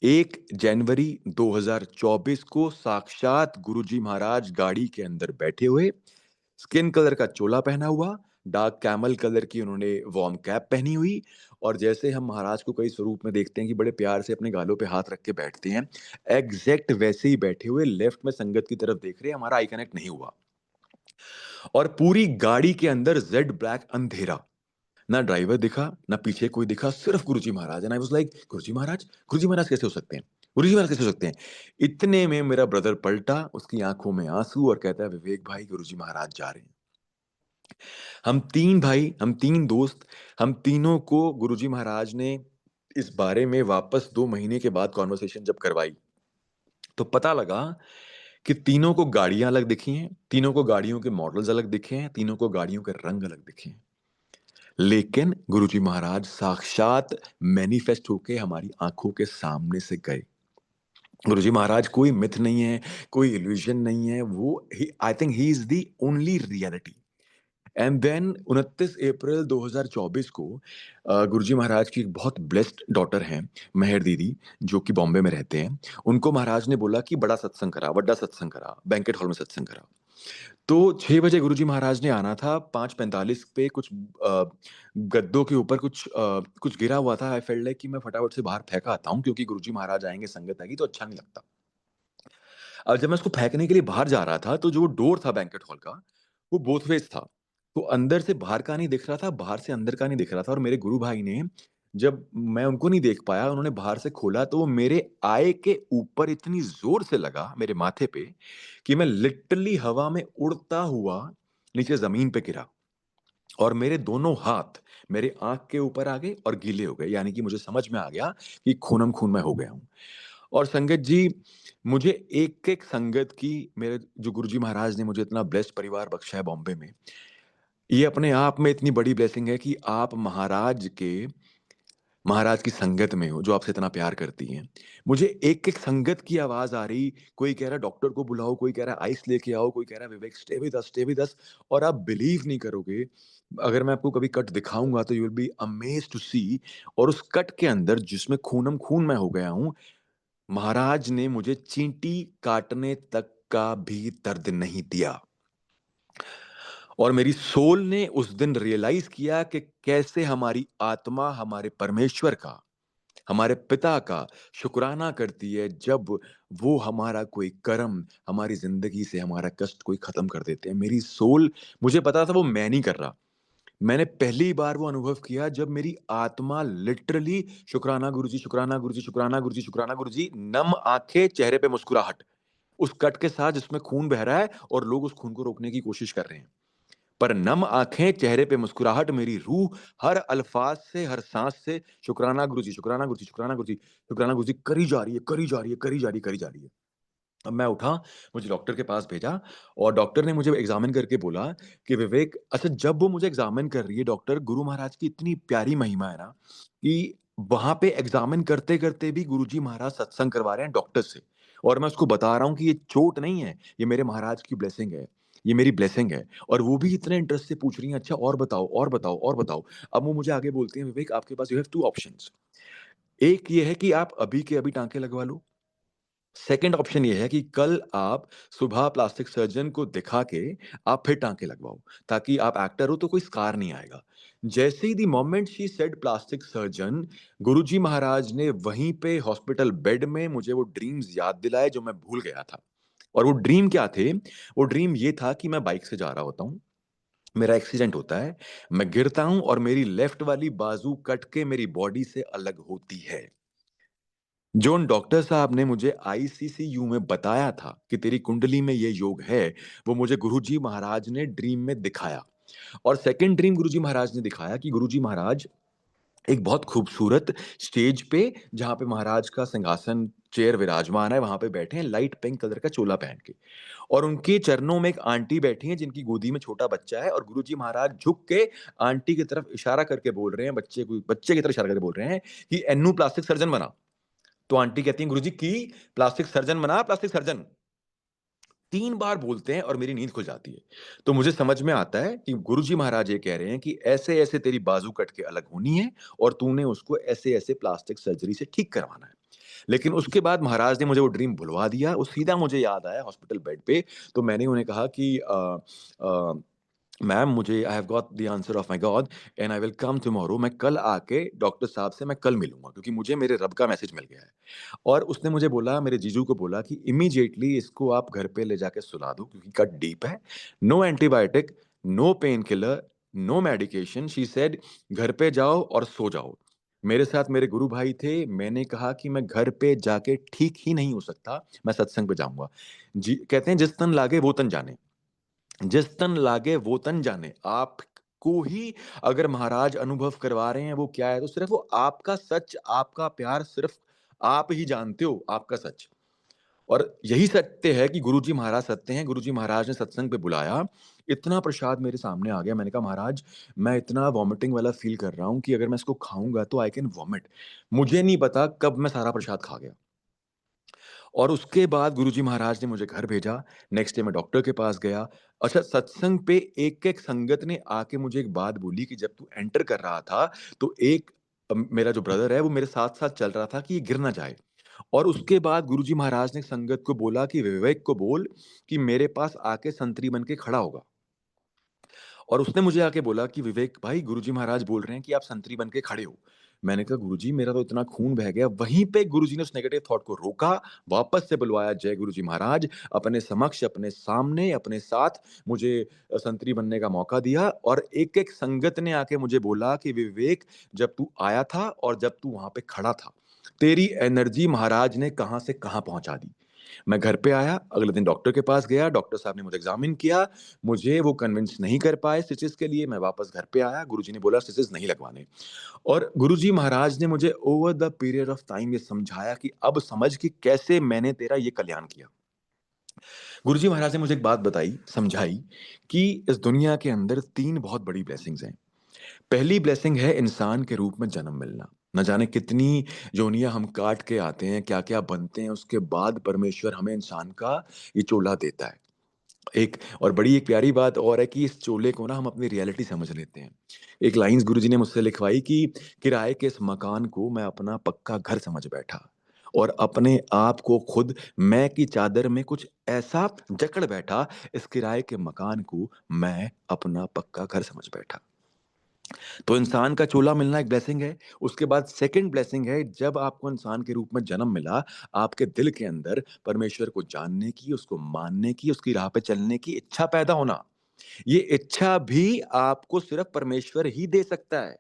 1 जनवरी 2024 को साक्षात गुरुजी महाराज गाड़ी के अंदर बैठे हुए, स्किन कलर का चोला पहना हुआ, डार्क कैमल कलर की उन्होंने वार्म कैप पहनी हुई और जैसे हम महाराज को कई स्वरूप में देखते हैं कि बड़े प्यार से अपने गालों पे हाथ रख के बैठते हैं, एग्ज़ैक्ट वैसे ही बैठे हुए लेफ्ट में संगत की तरफ देख रहे हैं, हमारा आई कनेक्ट नहीं हुआ और पूरी गाड़ी के अंदर जेड ब्लैक अंधेरा। ना ड्राइवर दिखा, ना पीछे कोई दिखा, सिर्फ गुरुजी महाराज and I was like, Guruji महाराज? गुरुजी महाराज कैसे हो सकते हैं? गुरुजी महाराज कैसे हो सकते हैं? इतने में मेरा ब्रदर पलटा, उसकी आँखों में आँसू और कहता है, "विवेक भाई, गुरुजी महाराज जा रहे हैं।" हम 3 भाई, हम 3 दोस्त, हम तीनों को गुरुजी महाराज ने इस बारे में वापस 2 महीने के बाद कन्वर्सेशन जब करवाई, तो पता लगा कि तीनों को गाड़ियाँ अलग दिखी हैं, तीनों को गाड़ियों के मॉडल्स अलग दिखे हैं, तीनों को गाड़ियों के रंग अलग दिखे हैं। लेकिन गुरुजी महाराज साक्षात मैनिफेस्ट होके हमारी आँखों के सामने से गए। गुरुजी महाराज कोई मिथ नहीं है, कोई इल्यूज़न नहीं है, वो ही I think he is the only reality. And then 29 April 2024 को गुरुजी महाराज की एक बहुत ब्लेस्ड डॉटर हैं, मेहर दीदी, जो कि बॉम्बे में रहते हैं। उनको महाराज ने बोला कि बड़ा सत्संग करा, बड़ा सत्संग करा, बैंक्वेट हॉल में सत्संग करा। तो 6 बजे गुरुजी महाराज ने आना था, 5:45 पे कुछ गद्दों के ऊपर कुछ गिरा हुआ था। आई फेल्ट लाइक कि मैं फटाफट से बाहर फेंक आता हूँ क्योंकि गुरुजी महाराज आएँगे, संगत आएगी तो अच्छा नहीं लगता। जब मैं उसको फेंकने के लिए बाहर जा रहा था, तो जो डोर था बैंक्वेट हॉल का, वो बोथ वेज़ था। तो अंदर से बाहर का नहीं दिख रहा था, बाहर से अंदर का नहीं दिख रहा था और मेरे गुरु भाई ने, जब मैं उनको नहीं देख पाया, उन्होंने बाहर से खोला तो वो मेरे आय के ऊपर इतनी ज़ोर से लगा, मेरे माथे पे, कि मैं लिटरली हवा में उड़ता हुआ नीचे ज़मीन पे गिरा और मेरे दोनों हाथ मेरे आँख के ऊपर आ गए और गीले हो गए। यानी कि मुझे समझ में आ गया कि खूनम-खून मैं हो गया हूँ। और संगत जी, मुझे एक-एक संगत की, मेरे जो गुरुजी महाराज ने मुझे इतना ब्लेस्ड परिवार बख्शा है बॉम्बे में, ये अपने आप में इतनी बड़ी ब्लेसिंग है कि आप महाराज की संगत में हो, जो आपसे इतना प्यार करती हैं। मुझे एक-एक संगत की आवाज़ आ रही, कोई कह रहा है डॉक्टर को बुलाओ, कोई कह रहा है आइस लेके आओ, कोई कह रहा है विवेक स्टे विद अस और आप बिलीव नहीं करोगे, अगर मैं आपको कभी कट दिखाऊँगा तो you will be amazed to see और उस कट के अंदर जिसमें खूनम-खून मैं हो गया हूँ, महाराज ने मुझे चींटी काटने तक का भी दर्द नहीं दिया। और मेरी सोल ने उस दिन रियलाइज़ किया कि कैसे हमारी आत्मा हमारे परमेश्वर का, हमारे पिता का शुक्राना करती है जब वो हमारा कोई कर्म, हमारी ज़िंदगी से हमारा कष्ट कोई ख़त्म कर देते हैं। मेरी सोल मुझे पता था वो मैं नहीं कर रहा। मैंने पहली बार वो अनुभव किया जब मेरी आत्मा लिटरली शुक्राना गुरुजी, शुक्राना गुरुजी, शुक्राना गुरुजी, शुक्राना गुरुजी, नम आँखें, चेहरे पे मुस्कुराहट। उस कट के साथ जिसमें खून बह रहा है और लोग उस खून को रोकने की कोशिश कर रहे हैं। पर नम आँखें, चेहरे पे मुस्कुराहट, मेरी रूह हर अल्फ़ाज़ से, हर साँस से शुक्राना गुरुजी, शुक्राना गुरुजी, शुक्राना गुरुजी, शुक्राना गुरुजी करी जा रही है, करी जा रही है, करी जा रही है, करी जा रही है। अब मैं उठा, मुझे डॉक्टर के पास भेजा और डॉक्टर ने मुझे एग्ज़ामिन करके बोला कि विवेक अच्छा जब वो मुझे एग्ज़ामिन कर रही है डॉक्टर, गुरु महाराज की इतनी प्यारी महिमा है ना कि वहाँ पे एग्ज़ामिन करते-करते भी गुरुजी महाराज सत्संग करवा रहे हैं डॉक्टर से और मैं उसको बता रहा हूँ कि ये चोट नहीं है, ये मेरे महाराज की ब्लेसिंग है, ये मेरी ब्लेसिंग है और वो भी इतने इंटरेस्ट से पूछ रही हैं, अच्छा और बताओ, और बताओ, और बताओ। अब वो मुझे आगे बोलती हैं, विवेक आपके पास यू हैव 2 ऑप्शंस। एक ये है कि आप अभी के अभी टाँके लगवा लो। सेकंड ऑप्शन ये है कि कल आप सुबह प्लास्टिक सर्जन को दिखा के आप फिर टाँके लगवाओ, ताकि आप एक्टर हो तो कोई स्कार नहीं आएगा। जैसे ही the moment she said plastic surgeon, गुरुजी महाराज ने वहीं पे हॉस्पिटल बेड में मुझे वो ड्रीम्स याद दिलाए जो मैं भूल गया था। और वो ड्रीम क्या थे? वो ड्रीम ये था कि मैं बाइक से जा रहा होता हूँ, मेरा एक्सीडेंट होता है, मैं गिरता हूँ और मेरी लेफ्ट वाली बाजू कट के मेरी बॉडी से अलग होती है। जो उन डॉक्टर साहब ने मुझे आईसीसीयू में बताया था कि तेरी कुंडली में ये योग है, वो मुझे गुरुजी महाराज ने ड्रीम में दिखाया। और सेकंड ड्रीम गुरुजी महाराज ने दिखाया कि गुरुजी महाराज एक बहुत खूबसूरत स्टेज पे जहाँ पे महाराज का सिंहासन चेयर विराजमान है, वहाँ पे बैठे हैं लाइट पिंक कलर का चोला पहन के। और उनके चरणों में एक आंटी बैठी हैं जिनकी गोदी में छोटा बच्चा है और गुरुजी महाराज झुक के आंटी की तरफ इशारा करके बोल रहे हैं, बच्चे की तरफ इशारा करके बोल रहे हैं कि एन्नू प्लास्टिक सर्जन बना। तो आंटी कहती हैं गुरुजी की प्लास्टिक सर्जन बना, प्लास्टिक सर्जन। 3 बार बोलते हैं और मेरी नींद खुल जाती है। तो मुझे समझ में आता है कि गुरुजी महाराज ये कह रहे हैं कि ऐसे-ऐसे तेरी बाजू कट के अलग होनी है और तूने उसको ऐसे-ऐसे प्लास्टिक सर्जरी से ठीक करवाना है। लेकिन उसके बाद महाराज ने मुझे वो ड्रीम भुलवा दिया, वो सीधा मुझे याद आया हॉस्पिटल बेड पे, तो मैंने उन्हें कहा कि अ मैम मुझे I have got the answer of my God and I will come tomorrow. मैं कल आके डॉक्टर साहब से मैं कल मिलूँगा क्योंकि मुझे मेरे रब का मैसेज मिल गया है। और उसने मुझे बोला, मेरे जीजू को बोला कि इमीडिएटली इसको आप घर पे ले जाके सुला दो क्योंकि कट डीप है। No antibiotic, no painkiller, no medication. She said घर पे जाओ और सो जाओ। मेरे साथ मेरे गुरु भाई थे, मैंने कहा कि मैं घर पे जाके ठीक ही नहीं हो सकता, मैं सत्संग पे जाऊँगा। जी कहते हैं जिस तन लागे वो तन जाने। जिस तन लागे वो तन जाने। आपको ही अगर महाराज अनुभव करवा रहे हैं वो क्या है, तो सिर्फ़ वो आपका सच, आपका प्यार सिर्फ़ आप ही जानते हो, आपका सच। और यही सत्य है कि गुरुजी महाराज सत्य हैं, गुरुजी महाराज ने सत्संग पे बुलाया, इतना प्रसाद मेरे सामने आ गया, मैंने कहा महाराज मैं इतना वॉमिटिंग वाला फ़ील कर रहा हूँ कि अगर मैं इसको खाऊँगा तो आई कैन वॉमिट। मुझे नहीं पता कब मैं सारा प्रसाद खा गया। और उसके बाद गुरुजी महाराज ने मुझे घर भेजा, नेक्स्ट डे मैं डॉक्टर के पास गया। अच्छा सत्संग पे एक-एक संगत ने आके मुझे एक बात बोली कि जब तू एंटर कर रहा था, तो एक मेरा जो ब्रदर है वो मेरे साथ-साथ चल रहा था कि ये गिर ना जाए। और उसके बाद गुरुजी महाराज ने संगत को बोला कि विवेक को बोल कि मेरे पास आके संतरी बन के खड़ा होगा। और उसने मुझे आके बोला कि विवेक भाई गुरुजी महाराज बोल रहे हैं कि आप संतरी बन के खड़े हो। मैंने कहा गुरुजी मेरा तो इतना खून बह गया। वहीं पे गुरुजी ने उस नेगेटिव थॉट को रोका, वापस से बुलवाया जय गुरुजी महाराज, अपने समक्ष, अपने सामने, अपने साथ मुझे संतरी बनने का मौका दिया और एक-एक संगत ने आके मुझे बोला कि विवेक जब तू आया था और जब तू वहाँ पे खड़ा था, तेरी एनर्जी महाराज ने कहाँ से कहाँ पहुँचा दी। मैं घर पे आया, अगले दिन डॉक्टर के पास गया, डॉक्टर साहब ने मुझे एग्ज़ामिन किया, मुझे वो कन्विंस नहीं कर पाए स्टिचेज़ के लिए, मैं वापस घर पे आया, गुरुजी ने बोला स्टिचेज़ नहीं लगवाने। और गुरुजी महाराज ने मुझे over the period of time ये समझाया कि अब समझ कि कैसे मैंने तेरा ये कल्याण किया। गुरुजी महाराज ने मुझे एक बात बताई, समझाई कि इस दुनिया के अंदर 3 बहुत बड़ी ब्लेसिंग्स हैं। पहली ब्लेसिंग है इंसान के रूप में जन्म मिलना। न जाने कितनी योनियाँ हम काट के आते हैं, क्या-क्या बनते हैं, उसके बाद परमेश्वर हमें इंसान का ये चोला देता है। एक और बड़ी एक प्यारी बात और है कि इस चोले को ना हम अपनी रियलिटी समझ लेते हैं। एक लाइन्स गुरुजी ने मुझसे लिखवाई कि किराए के इस मकान को मैं अपना पक्का घर समझ बैठा और अपने आप को खुद मैं की चादर में कुछ ऐसा जकड़ बैठा, इस किराए के मकान को मैं अपना पक्का घर समझ बैठा। तो इंसान का चोला मिलना एक ब्लेसिंग है। उसके बाद सेकंड ब्लेसिंग है जब आपको इंसान के रूप में जन्म मिला, आपके दिल के अंदर परमेश्वर को जानने की, उसको मानने की, उसकी राह पे चलने की इच्छा पैदा होना। ये इच्छा भी आपको सिर्फ परमेश्वर ही दे सकता है।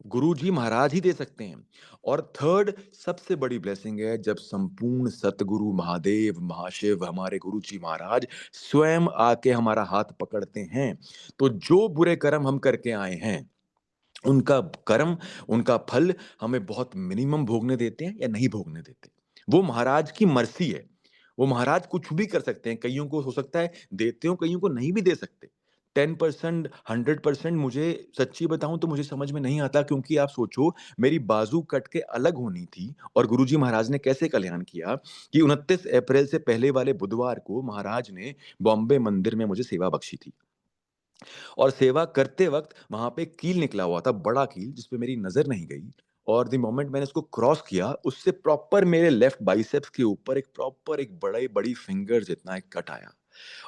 गुरुजी महाराज ही दे सकते हैं। और थर्ड सबसे बड़ी ब्लेसिंग है जब संपूर्ण सतगुरु महादेव, महाशिव, हमारे गुरुजी महाराज स्वयं आके हमारा हाथ पकड़ते हैं। तो जो बुरे कर्म हम करके आए हैं उनका कर्म, उनका फल हमें बहुत मिनिमम भोगने देते हैं या नहीं भोगने देते। वो महाराज की मर्ज़ी है। वो महाराज कुछ भी कर सकते हैं। कइयों को हो सकता है देते हों, कइयों को नहीं भी दे सकते। 10% 100% मुझे सच्ची बताऊँ तो मुझे समझ में नहीं आता क्योंकि आप सोचो मेरी बाजू कट के अलग होनी थी और गुरुजी महाराज ने कैसे कल्याण किया कि 29 अप्रैल से पहले वाले बुधवार को महाराज ने बॉम्बे मंदिर में मुझे सेवा बख्शी थी। और सेवा करते वक़्त वहाँ पे कील निकला हुआ था, बड़ा कील जिस पे मेरी नज़र नहीं गई और द मोमेंट मैंने उसको क्रॉस किया, उससे प्रॉपर मेरे लेफ्ट बाइसेप्स के ऊपर एक प्रॉपर एक बड़ी फिंगर जितना एक कट आया।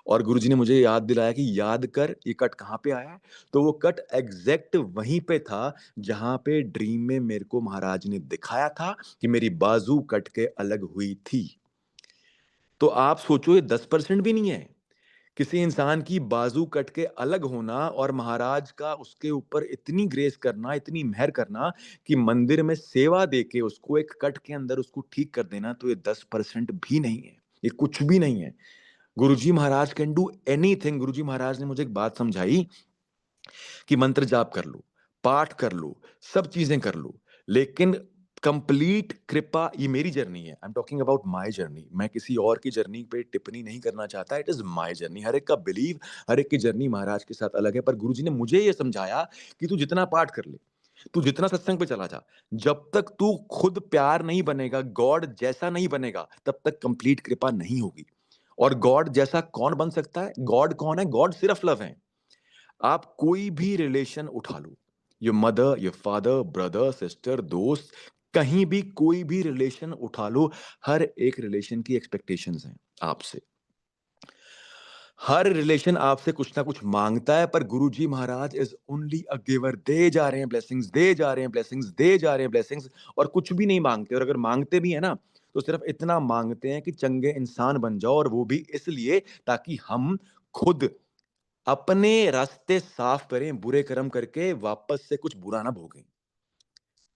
और गुरुजी ने मुझे याद दिलाया कि याद कर ये कट कहाँ पे आया है? तो वो कट एग्ज़ैक्ट वहीं पे था, जहाँ पे ड्रीम में मेरे को महाराज ने दिखाया था कि मेरी बाजू कट के अलग हुई थी। तो आप सोचो ये 10% भी नहीं है। किसी इंसान की बाजू कट के अलग होना और महाराज का उसके ऊपर इतनी ग्रेस करना, इतनी मेहर करना कि मंदिर में सेवा देके उसको एक कट के अंदर उसको ठीक कर देना, तो ये 10% भी नहीं है। ये कुछ भी नहीं है। गुरुजी महाराज कैन डू एनीथिंग। गुरुजी महाराज ने मुझे एक बात समझाई कि मंत्र जाप कर लो, पाठ कर लो, सब चीज़ें कर लो, लेकिन कंप्लीट कृपा ये मेरी जर्नी है। I am talking about my journey. मैं किसी और की जर्नी पे टिप्पणी नहीं करना चाहता। It is my journey. हर एक का बिलीव, हर एक की जर्नी महाराज के साथ अलग है। पर गुरुजी ने मुझे ये समझाया कि तू जितना पाठ कर ले, तू जितना सत्संग पे चला जा, जब तक तू खुद प्यार नहीं बनेगा, गॉड जैसा नहीं बनेगा, तब तक कंप्लीट कृपा नहीं होगी। और गॉड जैसा कौन बन सकता है? गॉड कौन है? गॉड सिर्फ लव है। आप कोई भी रिलेशन उठा लो, your mother, your father, brother, sister, दोस्त, कहीं भी कोई भी रिलेशन उठा लो, हर एक रिलेशन की एक्सपेक्टेशंस हैं आपसे। हर रिलेशन आपसे कुछ ना कुछ मांगता है, पर गुरुजी महाराज इज ओनली अ गिवर। दे जा रहे हैं ब्लेसिंग्स, दे जा रहे हैं ब्लेसिंग्स, दे जा रहे हैं ब्लेसिंग्स और कुछ भी नहीं मांगते। और अगर मांगते भी है ना, तो सिर्फ इतना मांगते हैं कि चंगे इंसान बन जाओ, और वो भी इसलिए ताकि हम खुद अपने रास्ते साफ करें, बुरे कर्म करके वापस से कुछ बुरा ना भोगें।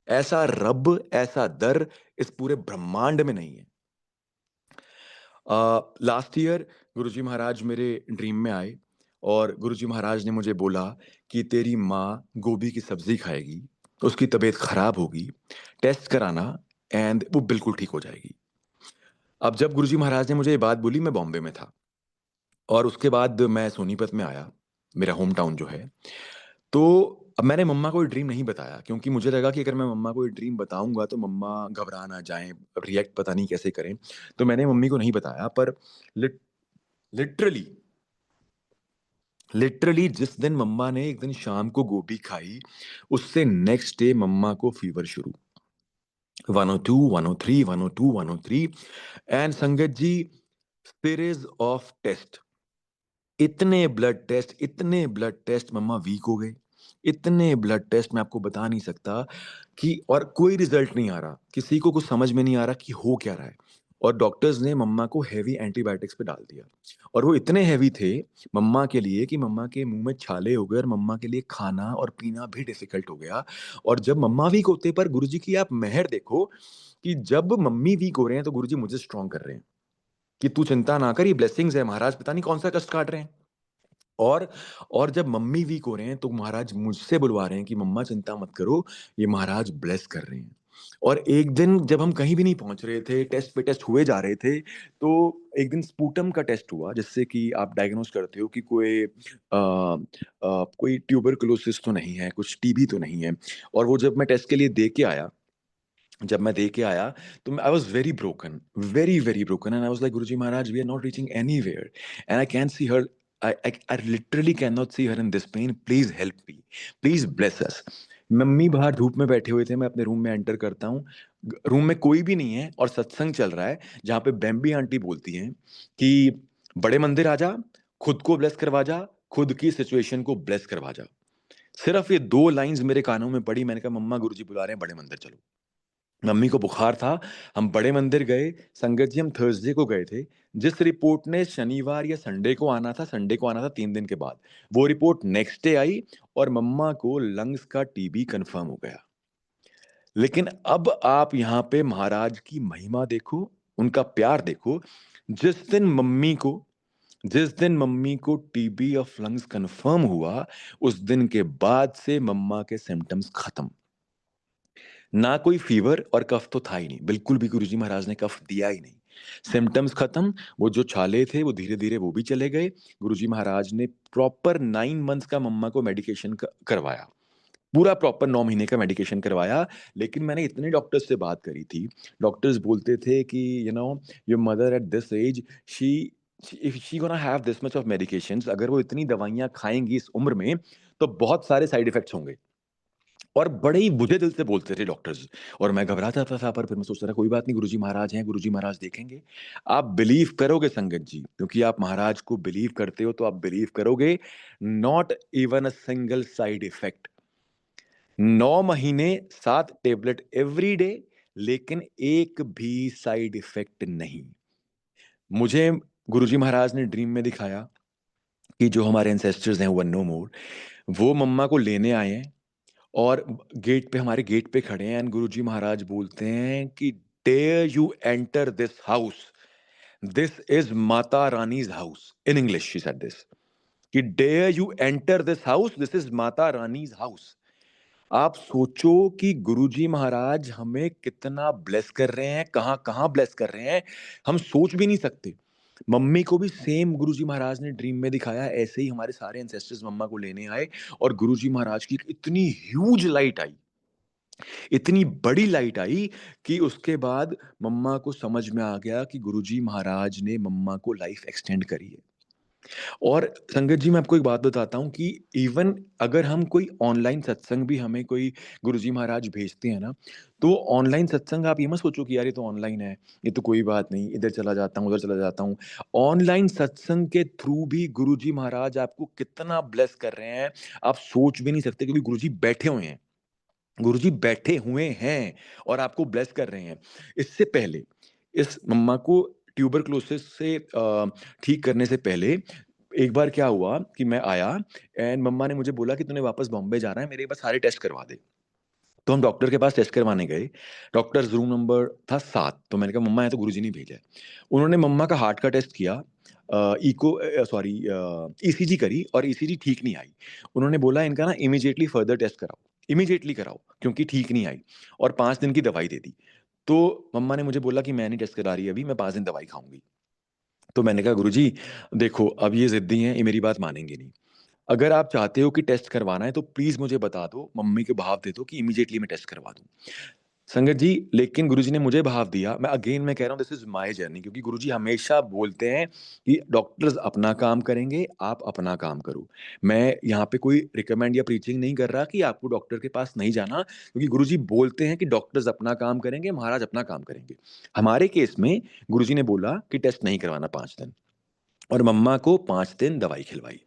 ऐसा रब, ऐसा दर इस पूरे ब्रह्मांड में नहीं है। लास्ट ईयर गुरुजी महाराज मेरे ड्रीम में आए और गुरुजी महाराज ने मुझे बोला कि तेरी माँ गोभी की सब्जी खाएगी, उसकी तबीयत खराब होगी, टेस्ट कराना एंड वो बिल्कुल ठीक हो जाएगी। अब जब गुरुजी महाराज ने मुझे ये बात बोली, मैं बॉम्बे में था और उसके बाद मैं सोनीपत में आया, मेरा होम टाउन जो है। तो अब मैंने मम्मा को ये ड्रीम नहीं बताया क्योंकि मुझे लगा कि अगर मैं मम्मा को ये ड्रीम बताऊँगा तो मम्मा घबरा ना जाएँ, रिएक्ट पता नहीं कैसे करें। तो मैंने मम्मी को नहीं बताया, पर लिट लिटरली लिटरली जिस दिन मम्मा ने एक दिन शाम को गोभी खाई, उससे नेक्स्ट डे मम्मा को फीवर शुरू। 102, 103, 102, 103 एंड संगत जी, सीरीज ऑफ टेस्ट, इतने ब्लड टेस्ट मम्मा वीक हो गए। इतने ब्लड टेस्ट मैं आपको बता नहीं सकता कि और कोई रिजल्ट नहीं आ रहा। किसी को कुछ समझ में नहीं आ रहा कि हो क्या रहा है। और डॉक्टर्स ने मम्मा को हेवी एंटीबायोटिक्स पे डाल दिया। और वो इतने हेवी थे मम्मा के लिए कि मम्मा के मुँह में छाले हो गए और मम्मा के लिए खाना और पीना भी डिफ़िकल्ट हो गया। और जब मम्मा वीक होते पर गुरुजी की आप मेहर देखो कि जब मम्मी वीक हो रहे हैं तो गुरुजी मुझे स्ट्रॉन्ग कर रहे हैं कि तू चिंता ना कर, ये ब्लेसिंग्स है, महाराज पता नहीं कौन-सा कष्ट काट रहे हैं। और और जब मम्मी वीक हो रहे हैं तो महाराज मुझसे बुलवा रहे हैं कि मम्मा चिंता मत करो, ये महाराज ब्लेस कर रहे हैं। और एक दिन जब हम कहीं भी नहीं पहुँच रहे थे, टेस्ट पे टेस्ट हुए जा रहे थे, तो एक दिन स्पूटम का टेस्ट हुआ, जिससे कि आप डायग्नोज़ करते हो कि कोई ट्यूबरकुलोसिस तो नहीं है, कुछ टीबी तो नहीं है। और वो जब मैं टेस्ट के लिए दे के आया, जब मैं दे के आया, तो I was very broken, very, very broken, and I was like, "Guruji Maharaj, we are not reaching anywhere, and I can see her, I literally can not see her in this pain, please help me, please bless us." Mummy बाहर धूप में बैठे हुए थे, मैं अपने room में enter करता हूँ, रूम में कोई भी नहीं है और सत्संग चल रहा है, जहाँ पे बेम्बी आंटी बोलती हैं कि, "बड़े मंदिर आ जा, खुद को ब्लेस करवा जा, खुद की सिचुएशन को ब्लेस करवा जा।" सिर्फ ये 2 लाइन्स मेरे कानों में पड़ी, मैंने कहा, "मम्मा, गुरुजी बुला रहे हैं, बड़े मंदिर चलो।" मम्मी को बुखार था, हम बड़े मंदिर गए, संगत जी हम थर्सडे को गए थे, जिस रिपोर्ट ने शनिवार या संडे को आना था 3 दिन के बाद, वो रिपोर्ट नेक्स्ट डे आई और मम्मा को लंग्स का टीबी कन्फर्म हो गया। लेकिन अब आप यहाँ पे महाराज की महिमा देखो, उनका प्यार देखो, जिस दिन मम्मी को जिस दिन मम्मी को टीबी ऑफ लंग्स कन्फर्म हुआ, उस दिन के बाद से मम्मा के सिम्पटम्स खत्म। ना कोई फ़ीवर और कफ़ तो था ही नहीं, बिल्कुल भी गुरुजी महाराज ने कफ़ दिया ही नहीं। सिम्पटम्स खत्म, वो जो छाले थे वो धीरे-धीरे वो भी चले गए। गुरुजी महाराज ने प्रॉपर 9 मंथ्स का मम्मा को मेडिकेशन करवाया। पूरा प्रॉपर 9 महीने का मेडिकेशन करवाया, लेकिन मैंने इतने डॉक्टर्स से बात करी थी, डॉक्टर्स बोलते थे कि your mother at this age, she if she gonna have this much of medications, अगर वो इतनी दवाइयाँ खाएँगी इस उम्र में, तो बहुत सारे साइड इफेक्ट्स होंगे। और बड़े ही बुझे दिल से बोलते थे डॉक्टर्स, और मैं घबरा जाता था, पर फिर मैं सोचता था, कोई बात नहीं, गुरुजी महाराज हैं, गुरुजी महाराज देखेंगे। आप बिलीव करोगे संगत जी, क्योंकि आप महाराज को बिलीव करते हो, तो आप बिलीव करोगे, not even a single side effect. 9 महीने 7 टेबलेट एवरी डे, लेकिन एक भी साइड इफेक्ट नहीं। मुझे गुरुजी महाराज ने ड्रीम में दिखाया कि जो हमारे एंसेस्टर्स हैं, वन नो मोर, वो मम्मा को लेने आए हैं और गेट पे, हमारे गेट पे खड़े हैं, एंड गुरुजी महाराज बोलते हैं कि, dare you enter this house, this is Mata Rani's house. In English she said this, कि dare you enter this house, this is Mata Rani's house. आप सोचो कि गुरुजी महाराज हमें कितना ब्लेस कर रहे हैं, कहाँ कहाँ ब्लेस कर रहे हैं, हम सोच भी नहीं सकते। मम्मी को भी सेम गुरुजी महाराज ने ड्रीम में दिखाया, ऐसे ही हमारे सारे एंसेस्टर्स मम्मा को लेने आए, और गुरुजी महाराज की इतनी ह्यूज लाइट आई, इतनी बड़ी लाइट आई, कि उसके बाद मम्मा को समझ में आ गया कि गुरुजी महाराज ने मम्मा को लाइफ एक्सटेंड करी है। और संगत जी, मैं आपको एक बात बताता हूँ कि इवन अगर हम कोई ऑनलाइन सत्संग भी, हमें कोई गुरुजी महाराज भेजते हैं ना, तो ऑनलाइन सत्संग आप ये मत सोचो कि यार ये तो ऑनलाइन है, ये तो कोई बात नहीं, इधर चला जाता हूँ, उधर चला जाता हूँ। ऑनलाइन सत्संग के थ्रू भी गुरुजी महाराज आपको कितना ब्लेस कर रहे हैं, आप सोच भी नहीं सकते, क्योंकि गुरुजी बैठे हुए हैं। गुरुजी बैठे हुए हैं और आपको ब्लेस कर रहे हैं। इससे पहले, इस मम्मा को ट्यूबरकुलोसिस से ठीक करने से पहले, एक बार क्या हुआ कि मैं आया, एंड मम्मा ने मुझे बोला कि तूने वापस बॉम्बे जाना है, मेरे एक बार सारे टेस्ट करवा दे। तो हम डॉक्टर के पास टेस्ट करवाने गए। डॉक्टर्स रूम नंबर था 7, तो मैंने कहा, मम्मा, यहाँ तो गुरुजी ने भेजा है। उन्होंने मम्मा का हार्ट का टेस्ट किया, ईसीजी करी, और ईसीजी ठीक नहीं आई। उन्होंने बोला, इनका ना इमीडिएटली फर्दर टेस्ट कराओ, इमीडिएटली कराओ, क्योंकि ठीक नहीं आई, और 5 दिन की दवाई दे दी। तो मम्मा ने मुझे बोला कि मैं नहीं टेस्ट करा रही अभी, मैं 5 दिन दवाई खाऊँगी। तो मैंने कहा, गुरुजी देखो, अब ये ज़िद्दी हैं, ये मेरी बात मानेंगे नहीं। अगर आप चाहते हो कि टेस्ट करवाना है, तो प्लीज़ मुझे बता दो, मम्मी को भाव दे दो कि इमीडिएटली मैं टेस्ट करवा दूँ। संगत जी, लेकिन गुरुजी ने मुझे भाव दिया। मैं कह रहा हूँ, दिस इज़ माय जर्नी, क्योंकि गुरुजी हमेशा बोलते हैं कि डॉक्टर्स अपना काम करेंगे, आप अपना काम करो। मैं यहाँ पे कोई रिकमेंड या प्रीचिंग नहीं कर रहा कि आपको डॉक्टर के पास नहीं जाना, क्योंकि गुरुजी बोलते हैं कि डॉक्टर्स अपना काम करेंगे, महाराज अपना काम करेंगे। हमारे केस में गुरुजी ने बोला कि टेस्ट नहीं करवाना 5 दिन, और मम्मा को 5 दिन दवाई खिलवाई।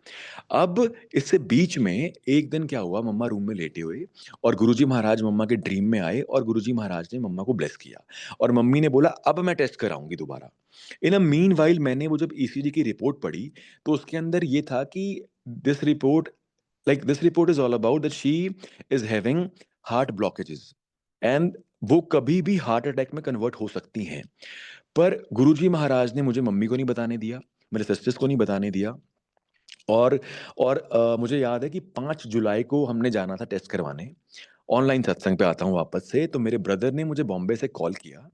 अब इससे बीच में एक दिन क्या हुआ, मम्मा रूम में लेटे हुए, और गुरुजी महाराज मम्मा के ड्रीम में आए, और गुरुजी महाराज ने मम्मा को ब्लेस किया, और मम्मी ने बोला, अब मैं टेस्ट कराऊंगी दोबारा। इन अ मीनवाइल मैंने वो जब ईसीजी की रिपोर्ट पढ़ी, तो उसके अंदर ये था कि this report this report is all about that she is having heart blockages, and वो कभी भी हार्ट अटैक में कन्वर्ट हो सकती हैं। पर गुरुजी महाराज ने मुझे मम्मी को नहीं बताने दिया, मेरे सिस्टर्स को नहीं बताने दिया, और मुझे याद है कि 5 जुलाई को हमने जाना था टेस्ट करवाने, ऑनलाइन सत्संग पे आता हूँ वापस से, तो मेरे ब्रदर ने मुझे बॉम्बे से कॉल किया।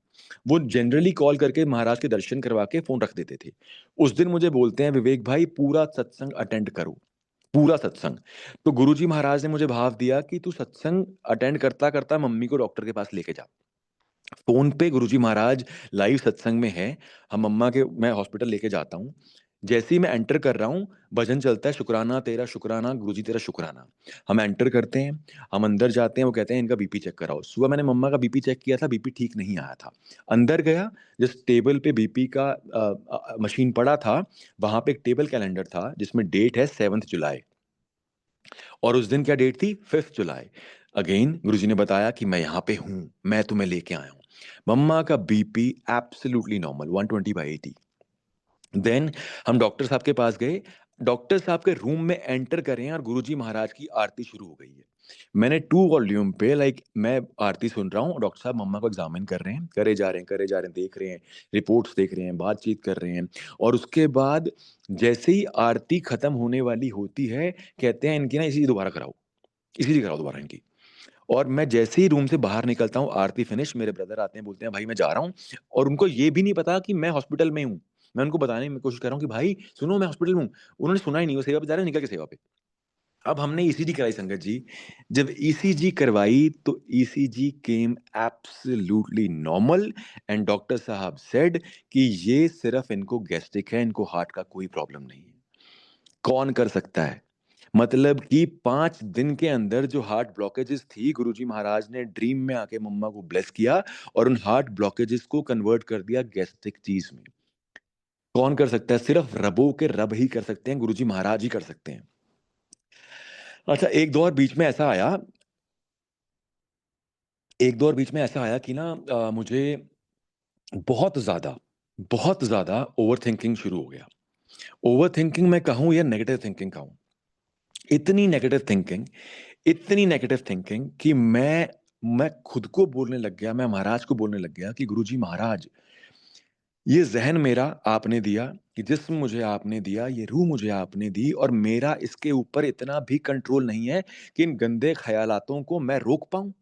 वो जनरली कॉल करके महाराज के दर्शन करवा के फ़ोन रख देते थे। उस दिन मुझे बोलते हैं, "विवेक भाई पूरा सत्संग अटेंड करो, पूरा सत्संग।" तो गुरुजी महाराज ने मुझे भाव दिया कि तू सत्संग अटेंड करता-करता मम्मी को डॉक्टर के पास लेके जा। फ़ोन पे गुरुजी महाराज लाइव सत्संग में हैं, हम मम्मा के मैं हॉस्पिटल लेके जाता हूँ। जैसे ही मैं एंटर कर रहा हूँ, भजन चलता है, शुकराना तेरा शुकराना, गुरुजी तेरा शुकराना। हम एंटर करते हैं, हम अंदर जाते हैं, वो कहते हैं इनका बीपी चेक कराओ। सुबह मैंने मम्मा का बीपी चेक किया था, बीपी ठीक नहीं आया था। अंदर गया, जिस टेबल पे बीपी का मशीन पड़ा था, वहाँ पे एक टेबल कैलेंडर था, जिसमें डेट है 7th जुलाई। और उस दिन क्या डेट थी? 5th जुलाई। अगेन गुरुजी ने बताया कि मैं यहाँ पे हूँ, मैं तुम्हें लेके आया हूँ। मम्मा का बीपी एब्सोल्युटली नॉर्मल 120/80। देन हम डॉक्टर साहब के पास गए। डॉक्टर साहब के रूम में एंटर कर रहे हैं और गुरुजी महाराज की आरती शुरू हो गई है। मैंने 2 वॉल्यूम पे मैं आरती सुन रहा हूँ, डॉक्टर साहब मम्मा को एग्ज़ामिन कर रहे हैं, करे जा रहे हैं, देख रहे हैं, रिपोर्ट्स देख रहे हैं, बातचीत कर रहे हैं। और उसके बाद जैसे ही आरती खत्म होने वाली होती है, कहते हैं इनकी ना ईसीजी दोबारा कराओ, ईसीजी कराओ दोबारा इनकी। और मैं जैसे ही रूम से बाहर निकलता हूँ, आरती फिनिश, मेरे ब्रदर आते हैं, बोलते हैं, "भाई मैं जा रहा हूँ।" और उनको ये भी नहीं पता कि मैं हॉस्पिटल में हूँ। मैं उनको बताने की कोशिश कर रहा हूँ कि भाई सुनो मैं हॉस्पिटल में हूँ। उन्होंने सुना ही नहीं, वो सेवा पे जा रहे हैं, निकल के सेवा पे। अब हमने ईसीजी कराई संगत जी। जब ईसीजी करवाई तो ECG came absolutely normal and doctor साहब सेड कि ये सिर्फ इनको गैस्ट्रिक है, इनको हार्ट का कोई प्रॉब्लम नहीं है। कौन कर सकता है? मतलब कि 5 दिन के अंदर जो हार्ट ब्लॉकेजेस थी, गुरुजी महाराज ने ड्रीम में आके मम्मा को ब्लेस किया और उन हार्ट ब्लॉकेजेस को कन्वर्ट कर दिया गैस्ट्रिक चीज़ में। कौन कर सकता है? सिर्फ रबों के रब ही कर सकते हैं, गुरुजी महाराज ही कर सकते हैं। अच्छा, एक दौर बीच में ऐसा आया कि ना मुझे बहुत ज़्यादा, बहुत ज़्यादा ओवरथिंकिंग शुरू हो गया। ओवरथिंकिंग मैं कहूँ या नेगेटिव थिंकिंग कहूँ। इतनी नेगेटिव थिंकिंग इतनी नेगेटिव थिंकिंग कि मैं खुद को बोलने लग गया, मैं महाराज को बोलने लग गया कि गुरुजी महाराज, ये ज़हन मेरा आपने दिया, ये जिस्म मुझे आपने दिया, ये रूह मुझे आपने दी और मेरा इसके ऊपर इतना भी कंट्रोल नहीं है कि इन गंदे ख़यालातों को मैं रोक पाऊँ।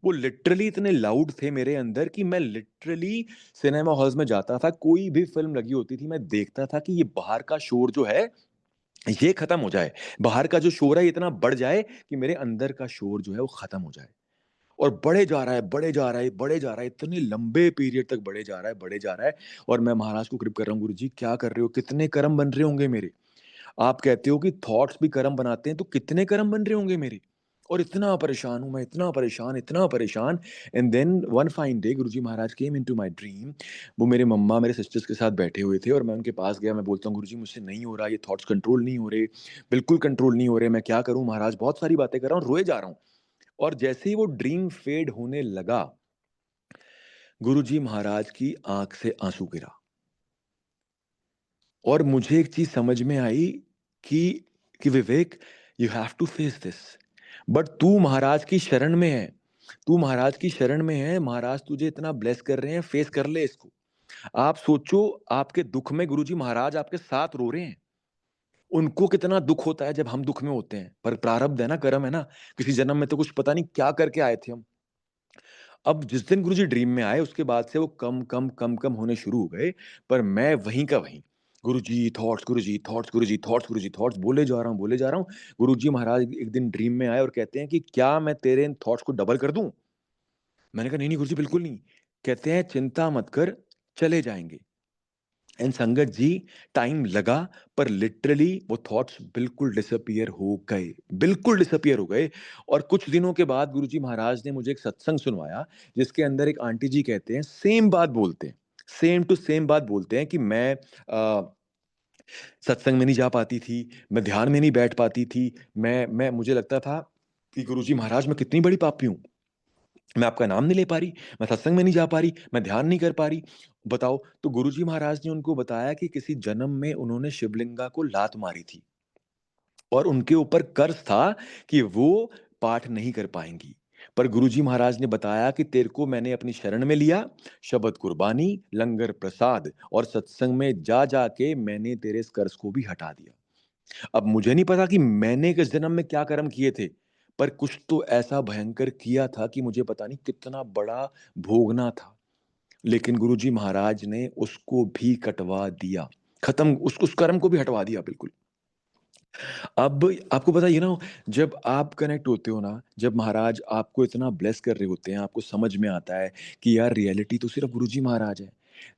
वो लिटरली इतने लाउड थे मेरे अंदर कि मैं लिटरली सिनेमा हॉल्स में जाता था, कोई भी फ़िल्म लगी होती थी, मैं देखता था कि ये बाहर का शोर जो है, ये खत्म हो जाए। बाहर का जो शोर है, ये इतना बढ़ जाए कि मेरे अंदर का शोर जो है, वो खत्म हो जाए। और बढ़े जा रहा है, बढ़े जा रहा है, बढ़े जा रहा है, इतने लंबे पीरियड तक बढ़े जा रहा है, बढ़े जा रहा है। और मैं महाराज को कृप कर रहा हूँ, "गुरुजी क्या कर रहे हो? कितने कर्म बन रहे होंगे मेरे?" आप कहते हो कि थॉट्स भी कर्म बनाते हैं, तो कितने कर्म बन रहे होंगे मेरे? और इतना परेशान हूँ मैं, इतना परेशान and then one fine day Guruji Maharaj came into my dream. वो मेरे मम्मा, मेरे सिस्टर्स के साथ बैठे हुए थे और मैं उनके पास गया, मैं बोलता हूँ, "गुरुजी मुझसे नहीं हो रहा, ये थॉट्स कंट्रोल नहीं हो रहे, बिल्कुल कंट्रोल नहीं हो रहे, मैं क्या करूँ महाराज?" बहुत सारी बातें कर रहा हूँ, रोए जा रहा हूँ। और जैसे ही वो ड्रीम फेड होने लगा, गुरुजी महाराज की आँख से आँसू गिरा और मुझे एक चीज़ समझ में आई कि Vivek, you have to face this. But तू महाराज की शरण में है, तू महाराज की शरण में है, महाराज तुझे इतना ब्लेस कर रहे हैं, फेस कर ले इसको। आप सोचो, आपके दुःख में गुरुजी महाराज आपके साथ रो रहे हैं। उनको कितना दुःख होता है जब हम दुःख में होते हैं, पर प्रारब्ध है ना, कर्म है ना, किसी जन्म में तो कुछ पता नहीं क्या करके आए थे हम। अब जिस दिन गुरुजी ड्रीम में आए उसके बाद से वो कम होने शुरू हो गए, पर मैं वहीं का वहीं। गुरुजी थॉट्स, गुरुजी थॉट्स, गुरुजी थॉट्स, गुरुजी थॉट्स बोले जा रहा हूँ, बोले जा रहा हूँ। गुरुजी महाराज एक दिन ड्रीम में आए और कहते हैं कि क्या मैं तेरे इन थॉट्स को डबल कर दूँ? मैंने कहा नहीं, नहीं गुरुजी बिल्कुल नहीं। कहते हैं चिंता मत कर, चले जाएँगे। एंड संगत जी, टाइम लगा पर लिटरली वो थॉट्स बिल्कुल डिसअपीयर हो गए, बिल्कुल डिसअपीयर हो गए। और कुछ दिनों के बाद गुरुजी महाराज ने मुझे एक सत्संग सुनवाया, जिसके अंदर एक आंटी जी कहते हैं, सेम बात बोलते हैं, सेम टू सेम बात बोलते हैं कि मैं सत्संग में नहीं जा पाती थी, मैं ध्यान में नहीं बैठ पाती थी, मैं मुझे लगता था कि गुरुजी महाराज मैं कितनी बड़ी पापी हूँ। मैं आपका नाम नहीं ले पा रही, मैं सत्संग में नहीं जा पा रही, मैं ध्यान नहीं कर पा रही। बताओ, तो गुरुजी महाराज ने उनको बताया कि किसी जन्म में उन्होंने शिवलिंगा को लात मारी थी और उनके ऊपर कर्ज था कि वो पाठ नहीं कर पाएँगी। पर गुरुजी महाराज ने बताया कि तेरे को मैंने अपनी शरण में लिया, शबद कुर्बानी, लंगर प्रसाद और सत्संग में जा के मैंने तेरे इस कर्ज को भी हटा दिया। अब मुझे नहीं पता कि मैंने किस जन्म में क्या कर्म किए थे, पर कुछ तो ऐसा भयंकर किया था कि मुझे पता नहीं कितना बड़ा भोगना था। लेकिन गुरुजी महाराज ने उसको भी कटवा दिया। खत्म, उस कर्म को भी हटवा दिया बिल्कुल। अब आपको पता है जब आप कनेक्ट होते हो ना, जब महाराज आपको इतना ब्लेस कर रहे होते हैं, आपको समझ में आता है कि यार रियलिटी तो सिर्फ गुरुजी महाराज है।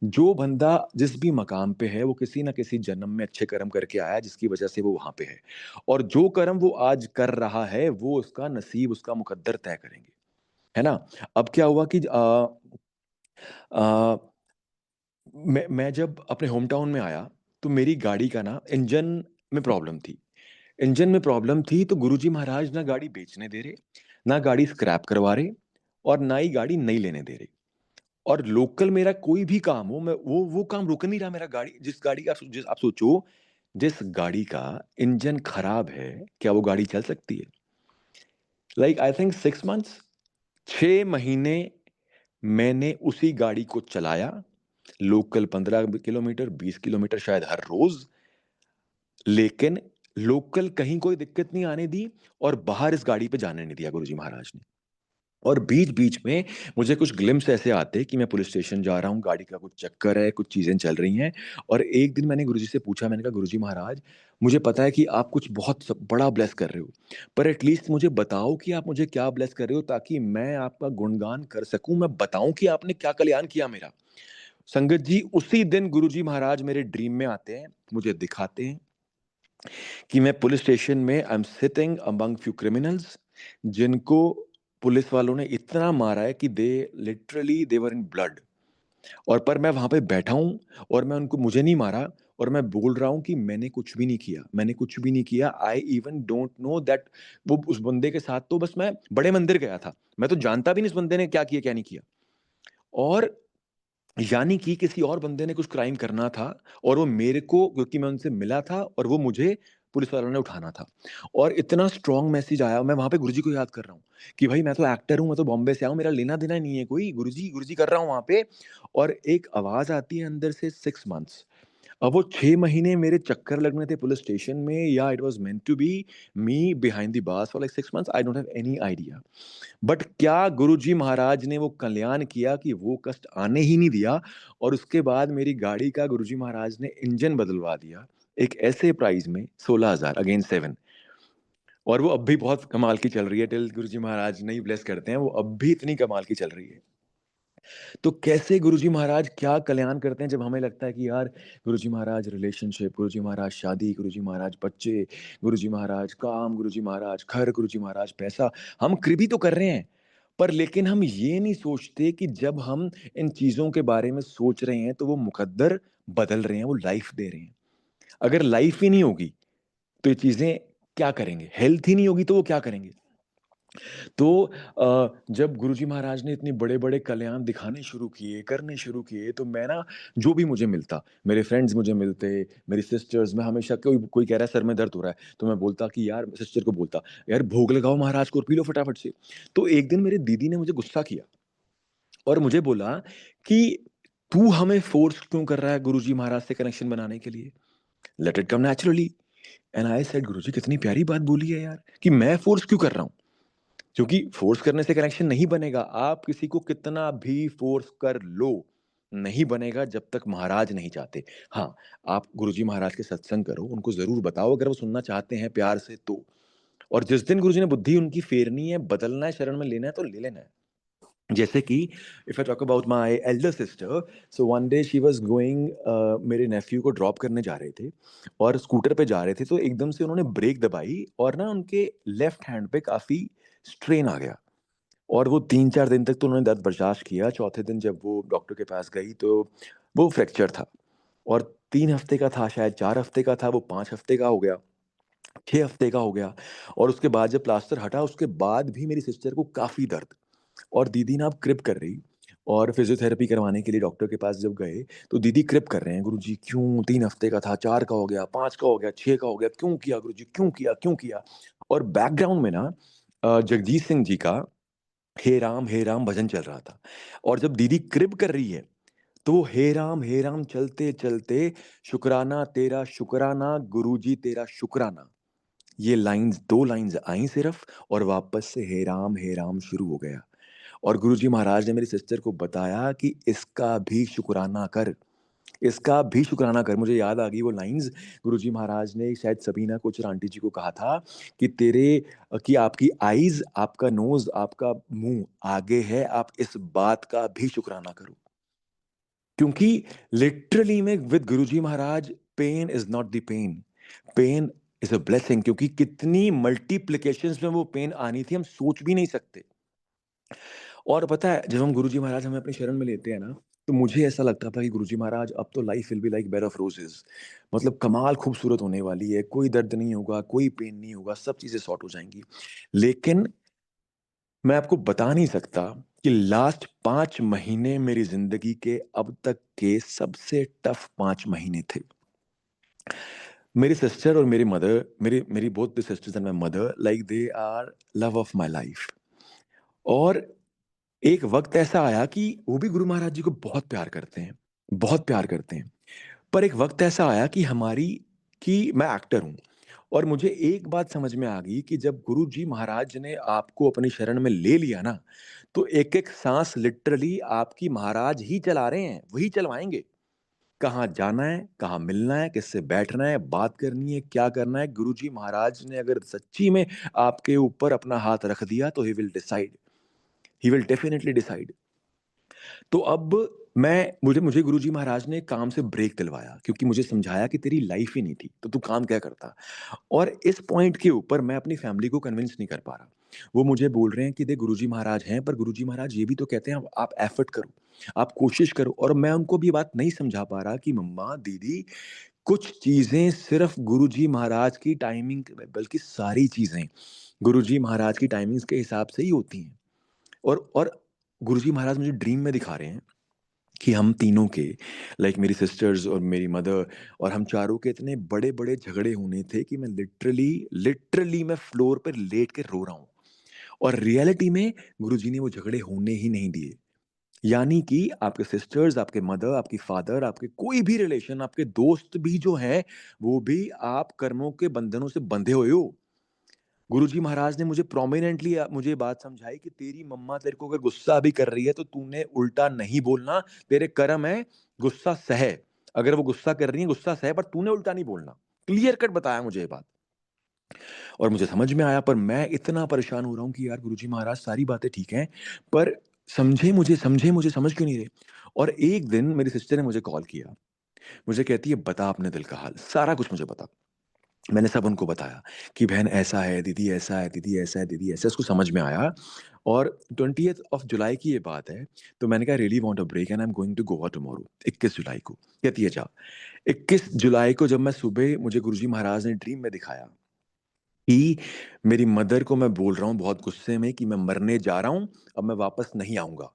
जो बंदा जिस भी मकाम पे है वो किसी ना किसी जन्म में अच्छे कर्म करके आया है, जिसकी वजह से वो वहां पे है। और जो कर्म वो आज कर रहा है वो उसका नसीब, उसका मुकद्दर तय करेंगे, है ना। अब क्या हुआ कि आ, मैं जब अपने होम टाउन में आया, तो मेरी गाड़ी का ना इंजन में प्रॉब्लम थी। इंजन में प्रॉब्लम थी तो गुरुजी महाराज ना गाड़ी बेचने दे रहे, ना गाड़ी स्क्रैप करवा रहे, और ना ही गाड़ी नई लेने दे रहे। और लोकल मेरा कोई भी काम हो, मैं वो काम रुक नहीं रहा मेरा। गाड़ी, जिस गाड़ी का जिस आप सोचो, जिस गाड़ी का इंजन खराब है, क्या वो गाड़ी चल सकती है? लाइक आई थिंक 6 मंथ्स, 6 महीने मैंने उसी गाड़ी को चलाया। लोकल 15 किलोमीटर, 20 किलोमीटर शायद हर रोज। लेकिन लोकल कहीं कोई दिक्कत नहीं आने दी, और बाहर इस गाड़ी पे जाने नहीं दिया गुरुजी महाराज ने। और बीच बीच में मुझे कुछ ग्लिम्स ऐसे आते कि मैं पुलिस स्टेशन जा रहा हूँ, गाड़ी का कुछ चक्कर है, कुछ चीजें चल रही हैं। और एक दिन मैंने गुरुजी से पूछा, मैंने कहा गुरुजी महाराज, मुझे पता है कि आप कुछ बहुत बड़ा ब्लेस कर रहे हो, पर एटलीस्ट मुझे बताओ कि आप मुझे क्या ब्लेस कर रहे हो, ताकि मैं आपका गुणगान कर सकूं, मैं बताऊं कि आपने क्या कल्याण किया मेरा। संगत जी, उसी दिन गुरुजी महाराज मेरे ड्रीम में आते हैं, मुझे दिखाते हैं कि मैं पुलिस स्टेशन में I am sitting among few criminals, जिनको पुलिस वालों ने इतना मारा है कि they literally they were in blood. और पर मैं वहां पे बैठा हूं, और मैं उनको, मुझे नहीं मारा, और मैं बोल रहा हूं कि मैंने कुछ भी नहीं किया, मैंने कुछ भी नहीं किया। I even don't know that वो उस बंदे के साथ तो बस मैं बड़े मंदिर गया था, मैं तो जानता भी नहीं इस बंदे ने क्या किया क्या नहीं किया। और यानी कि किसी और बंदे ने कुछ क्राइम करना था, और वो मेरे को, क्योंकि मैं उनसे मिला था, और वो मुझे पुलिस वालों ने उठाना था। और इतना स्ट्रांग मैसेज आया, मैं वहां पे गुरुजी को याद कर रहा हूँ कि भाई मैं तो एक्टर हूँ, मैं तो बॉम्बे से आया हूँ, मेरा लेना देना नहीं है कोई, गुरुजी गुरुजी कर रहा हूँ वहां पे। और एक आवाज आती है अंदर से, 6 मंथ्स। अब वो 6 महीने मेरे चक्कर लगने थे पुलिस स्टेशन में, या it was meant to be me behind the bars for like 6 months, I don't have any idea. But क्या गुरुजी महाराज ने वो कल्याण किया कि वो कष्ट आने ही नहीं दिया। और उसके बाद मेरी गाड़ी का गुरुजी महाराज ने इंजन बदलवा दिया, एक ऐसे प्राइस में, 16,000 अगेन 7। और वो अब भी बहुत कमाल की चल रही है, टिल गुरुजी महाराज नहीं ब्लेस करते हैं, वो अब भी इतनी कमाल की चल रही है। तो कैसे गुरुजी महाराज क्या कल्याण करते हैं, जब हमें लगता है कि यार गुरुजी महाराज रिलेशनशिप, गुरुजी महाराज शादी, गुरुजी महाराज बच्चे, गुरुजी महाराज काम, गुरुजी महाराज घर, गुरुजी महाराज पैसा, हम कृपी तो कर रहे हैं। पर लेकिन हम ये नहीं सोचते कि जब हम इन चीजों के बारे में सोच रहे हैं तो वो मुकद्दर बदल रहे हैं, वो लाइफ दे रहे हैं। अगर लाइफ ही नहीं होगी तो ये चीजें क्या करेंगे, हेल्थ ही नहीं होगी तो वो क्या करेंगे। तो जब गुरुजी महाराज ने इतने बड़े-बड़े कल्याण दिखाने शुरू किए, करने शुरू किए, तो मैं ना, जो भी मुझे मिलता, मेरे फ्रेंड्स मुझे मिलते, मेरी सिस्टर्स, मैं हमेशा, कोई कोई कह रहा है सर में दर्द हो रहा है, तो मैं बोलता कि यार, सिस्टर को बोलता, "यार भोग लगाओ महाराज को और पी लो फटाफट से।" तो एक दिन मेरी दीदी ने मुझे गुस्सा किया और मुझे बोला कि, "तू हमें फ़ोर्स क्यों कर रहा है गुरुजी महाराज से कनेक्शन बनाने के लिए? Let it come naturally." And I said, "गुरुजी कितनी प्यारी बात बोली है यार, कि मैं फ़ोर्स क्यों कर रहा हूँ?" क्योंकि फोर्स करने से कनेक्शन नहीं बनेगा। आप किसी को कितना भी फोर्स कर लो, नहीं बनेगा जब तक महाराज नहीं चाहते। हाँ, आप गुरुजी महाराज के सत्संग करो, उनको ज़रूर बताओ अगर वो सुनना चाहते हैं प्यार से तो। और जिस दिन गुरुजी ने बुद्धि उनकी फेरनी है, बदलना है, शरण में लेना है तो ले लेना है। जैसे कि if I talk about my Elder sister, so one day she was going, मेरे नेफ्यू को ड्रॉप करने जा रहे थे, और स्कूटर पे जा रहे थे, तो एकदम से उन्होंने ब्रेक दबाई, और ना उनके लेफ्ट हैंड पे काफ़ी स्ट्रेन आ गया। और वो 3-4 दिन तक तो उन्होंने दर्द बर्दाश्त किया। चौथे दिन जब वो डॉक्टर के पास गई तो वो फ्रैक्चर था, और 3 हफ्ते का था, शायद 4 हफ्ते का था, वो 5 हफ्ते का हो गया, 6 हफ्ते का हो गया। और उसके बाद जब प्लास्टर हटा, उसके बाद भी मेरी सिस्टर को काफ़ी दर्द। और दीदी ना अब क्रिप कर रही, और फिज़ियोथेरेपी करवाने के लिए डॉक्टर के पास जब गए, तो दीदी क्रिप कर रहे हैं, "गुरुजी क्यों? 3 हफ्ते का था, 4 का हो गया, 5 का हो गया, 6 का हो गया, क्यों किया गुरुजी? क्यों किया? क्यों किया?" और बैकग्राउंड में ना जगजीत सिंह जी का हे राम भजन चल रहा था। और जब दीदी क्रिब कर रही है, तो वो हे राम चलते चलते, शुक्राना तेरा शुक्राना, गुरुजी तेरा शुक्राना। ये लाइन्स 2 लाइन्स आईं सिर्फ़ और वापस से हे राम शुरू हो गया। और गुरुजी महाराज ने मेरी सिस्टर को बताया कि इसका भी शुकराना कर, इसका भी शुकराना कर। मुझे याद आ गई वो लाइन्स। गुरुजी महाराज ने शायद सबीना कोचर आंटी जी को कहा था कि कि आपकी आईज़, आपका नोज़, आपका मुँह आगे है, आप इस बात का भी शुकराना करो। क्योंकि लिटरली में with Guruji Maharaj pain is not the pain, pain is a blessing, क्योंकि कितनी मल्टीप्लिकेशंस में वो पेन आनी थी हम सोच भी नहीं सकते। और पता है जब हम गुरुजी महाराज हमें अपनी शरण में लेते हैं ना, तो मुझे ऐसा लगता था कि गुरुजी महाराज अब तो life will be like bed of roses, मतलब कमाल खूबसूरत होने वाली है, कोई दर्द नहीं होगा, कोई पेन नहीं होगा, सब चीज़ें सॉर्ट हो जाएँगी। लेकिन मैं आपको बता नहीं सकता कि लास्ट 5 महीने मेरी ज़िंदगी के अब तक के सबसे टफ 5 महीने थे। मेरी सिस्टर और मेरी मदर, मेरी मेरी both the sisters and my mother, like they are love of my life. और एक वक़्त ऐसा आया कि वो भी गुरु महाराज जी को बहुत प्यार करते हैं, बहुत प्यार करते हैं। पर एक वक़्त ऐसा आया कि मैं एक्टर हूँ और मुझे एक बात समझ में आ गई कि जब गुरु जी महाराज ने आपको अपनी शरण में ले लिया ना, तो एक-एक साँस लिटरली आपकी महाराज ही चला रहे हैं, वही चलवाएँगे। कहाँ जाना है, कहाँ मिलना है, किससे बैठना है, बात करनी है, क्या करना है, गुरु जी महाराज ने अगर सच्ची में आपके ऊपर अपना हाथ रख दिया तो ही विल डेफिनिटली डिसाइड। तो अब मुझे मुझे गुरुजी महाराज ने काम से ब्रेक दिलवाया, क्योंकि मुझे समझाया कि तेरी लाइफ ही नहीं थी, तो तू काम क्या करता? और इस पॉइंट के ऊपर मैं अपनी फैमिली को कन्विंस नहीं कर पा रहा। वो मुझे बोल रहे हैं कि देख गुरुजी महाराज हैं, पर गुरुजी महाराज ये भी तो कहते हैं आप एफर्ट करो, आप कोशिश करो। और मैं उनको भी ये बात नहीं समझा पा रहा कि मम्मा, दीदी, कुछ चीज़ें सिर्फ़ गुरुजी महाराज की टाइमिंग, बल्कि सारी चीज़ें गुरुजी महाराज की टाइमिंग्स के हिसाब से ही होती हैं। और गुरुजी महाराज मुझे ड्रीम में दिखा रहे हैं कि हम तीनों के, लाइक मेरी सिस्टर्स और मेरी मदर और हम चारों के इतने बड़े-बड़े झगड़े होने थे कि मैं लिटरली लिटरली मैं फ्लोर पे लेट के रो रहा हूँ। और रियलिटी में गुरुजी ने वो झगड़े होने ही नहीं दिए। यानी कि आपके सिस्टर्स, आपके मदर, आपकी फादर, आपके कोई भी रिलेशन, आपके दोस्त भी जो हैं, वो भी आप कर्मों के बंधनों से बंधे हुए हो। गुरुजी महाराज ने मुझे प्रोमिनेंटली मुझे ये बात समझाई कि तेरी मम्मा तेरे को अगर गुस्सा भी कर रही है तो तूने उल्टा नहीं बोलना, तेरे कर्म है, गुस्सा सह। अगर वो गुस्सा कर रही है, गुस्सा सह, पर तूने उल्टा नहीं बोलना। क्लियर कट बताया मुझे ये बात। और मुझे समझ में आया, पर मैं इतना परेशान हो रहा हूँ कि यार गुरुजी महाराज सारी बातें ठीक हैं, पर समझे मुझे समझ क्यों नहीं रहे? और एक दिन मेरी सिस्टर ने मुझे कॉल किया। मुझे कहती है बता अपने दिल का हाल, सारा कुछ मुझे बता। मैंने सब उनको बताया कि बहन ऐसा है, दीदी ऐसा है, दीदी ऐसा है, दीदी ऐसा है, उसको समझ में आया। और 20th ऑफ जुलाई की ये बात है, तो मैंने कहा really want a break and I am going to Goa tomorrow, 21 जुलाई को। कहती है जा। 21 जुलाई को जब मैं सुबह, मुझे गुरुजी महाराज ने ड्रीम में दिखाया कि मेरी मदर को मैं बोल रहा हूँ बहुत गुस्से में कि मैं मरने जा रहा हूँ, अब मैं वापस नहीं आऊँगा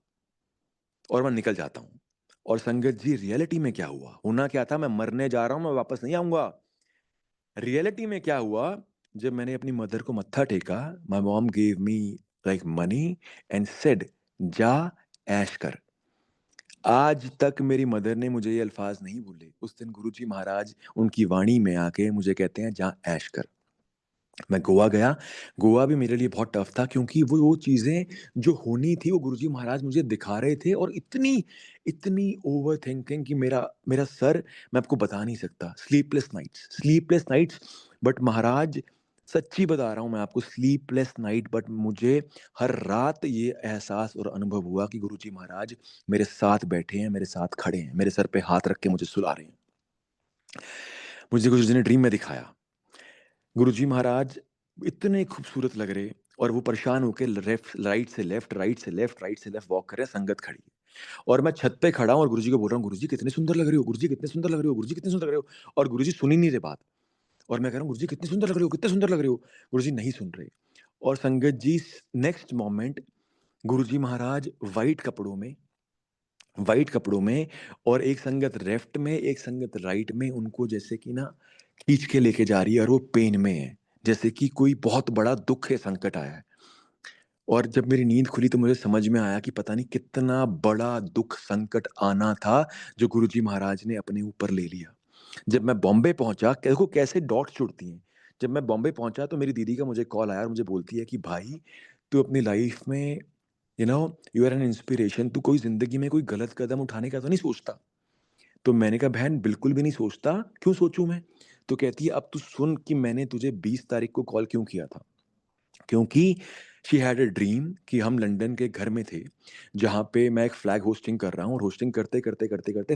और मैं निकल जाता हूँ। और संगत जी रियलिटी में क्या हुआ? होना क्या था, मैं मरने जा रहा हूँ, मैं वापस नहीं आऊँगा। रियलिटी में क्या हुआ, जब मैंने अपनी मदर को मत्था टेका, my mom gave me like money and said जा ऐश कर। आज तक मेरी मदर ने मुझे ये अल्फाज नहीं भूले। उस दिन गुरुजी महाराज उनकी वाणी में आके मुझे कहते हैं जा ऐश कर। मैं गोवा गया। गोवा भी मेरे लिए बहुत टफ था, क्योंकि वो चीज़ें जो होनी थी वो गुरुजी महाराज मुझे दिखा रहे थे, और इतनी इतनी ओवरथिंकिंग कि मेरा मेरा सर, मैं आपको बता नहीं सकता। Sleepless nights. बट महाराज, सच्ची बता रहा हूँ मैं आपको, स्लीपलेस नाइट, बट मुझे हर रात ये एहसास और अनुभव हुआ कि गुरुजी महाराज मेरे साथ बैठे हैं, मेरे साथ खड़े हैं, मेरे सर पे हाथ रख के मुझे सुला रहे हैं। मुझे गुरुजी ने ड्रीम में दिखाया। गुरुजी महाराज इतने खूबसूरत लग रहे, और वो परेशान होके लेफ्ट राइट से लेफ्ट, राइट से लेफ्ट, राइट से लेफ्ट वॉक कर रहे हैं, संगत खड़ी है। और मैं छत पे खड़ा हूँ और गुरुजी को बोल रहा हूँ, गुरुजी कितने सुंदर लग रहे हो, गुरुजी कितने सुंदर लग रहे हो, गुरुजी कितने सुंदर लग रहे हो। और गुरुजी सुन ही नहीं रहे बात। और मैं कह रहा हूँ गुरुजी कितने सुंदर लग रहे हो, कितने सुंदर लग रहे हो। गुरुजी नहीं सुन रहे। और संगत जी, नेक्स्ट मोमेंट गुरुजी महाराज व्हाइट कपड़ों में, और एक संगत लेफ्ट में, एक संगत राइट में, उनको जैसे कि ना खींच के लेके जा रही है, और वो पेन में है, जैसे कि कोई बहुत बड़ा दुख है, संकट आया है। और जब मेरी नींद खुली तो मुझे समझ में आया कि पता नहीं कितना बड़ा दुख संकट आना था, जो गुरुजी महाराज ने अपने ऊपर ले लिया। जब मैं बॉम्बे पहुंचा, देखो कैसे डॉट्स जुड़ती हैं। जब मैं बॉम्बे पहुँचा तो मेरी दीदी का मुझे कॉल आया और मुझे बोलती है कि भाई, तू अपनी लाइफ़ में you know you are an inspiration, तू कोई ज़िंदगी में कोई गलत कदम उठाने का तो नहीं सोचता? तो मैंने कहा बहन बिल्कुल भी नहीं सोचता, क्यों सोचूँ मैं? तो कहती है अब तू सुन कि मैंने तुझे 20 तारीख को कॉल क्यों किया था। क्योंकि शी हैड अ ड्रीम कि हम लंदन के घर में थे, जहाँ पे मैं एक फ्लैग होस्टिंग कर रहा हूँ और होस्टिंग करते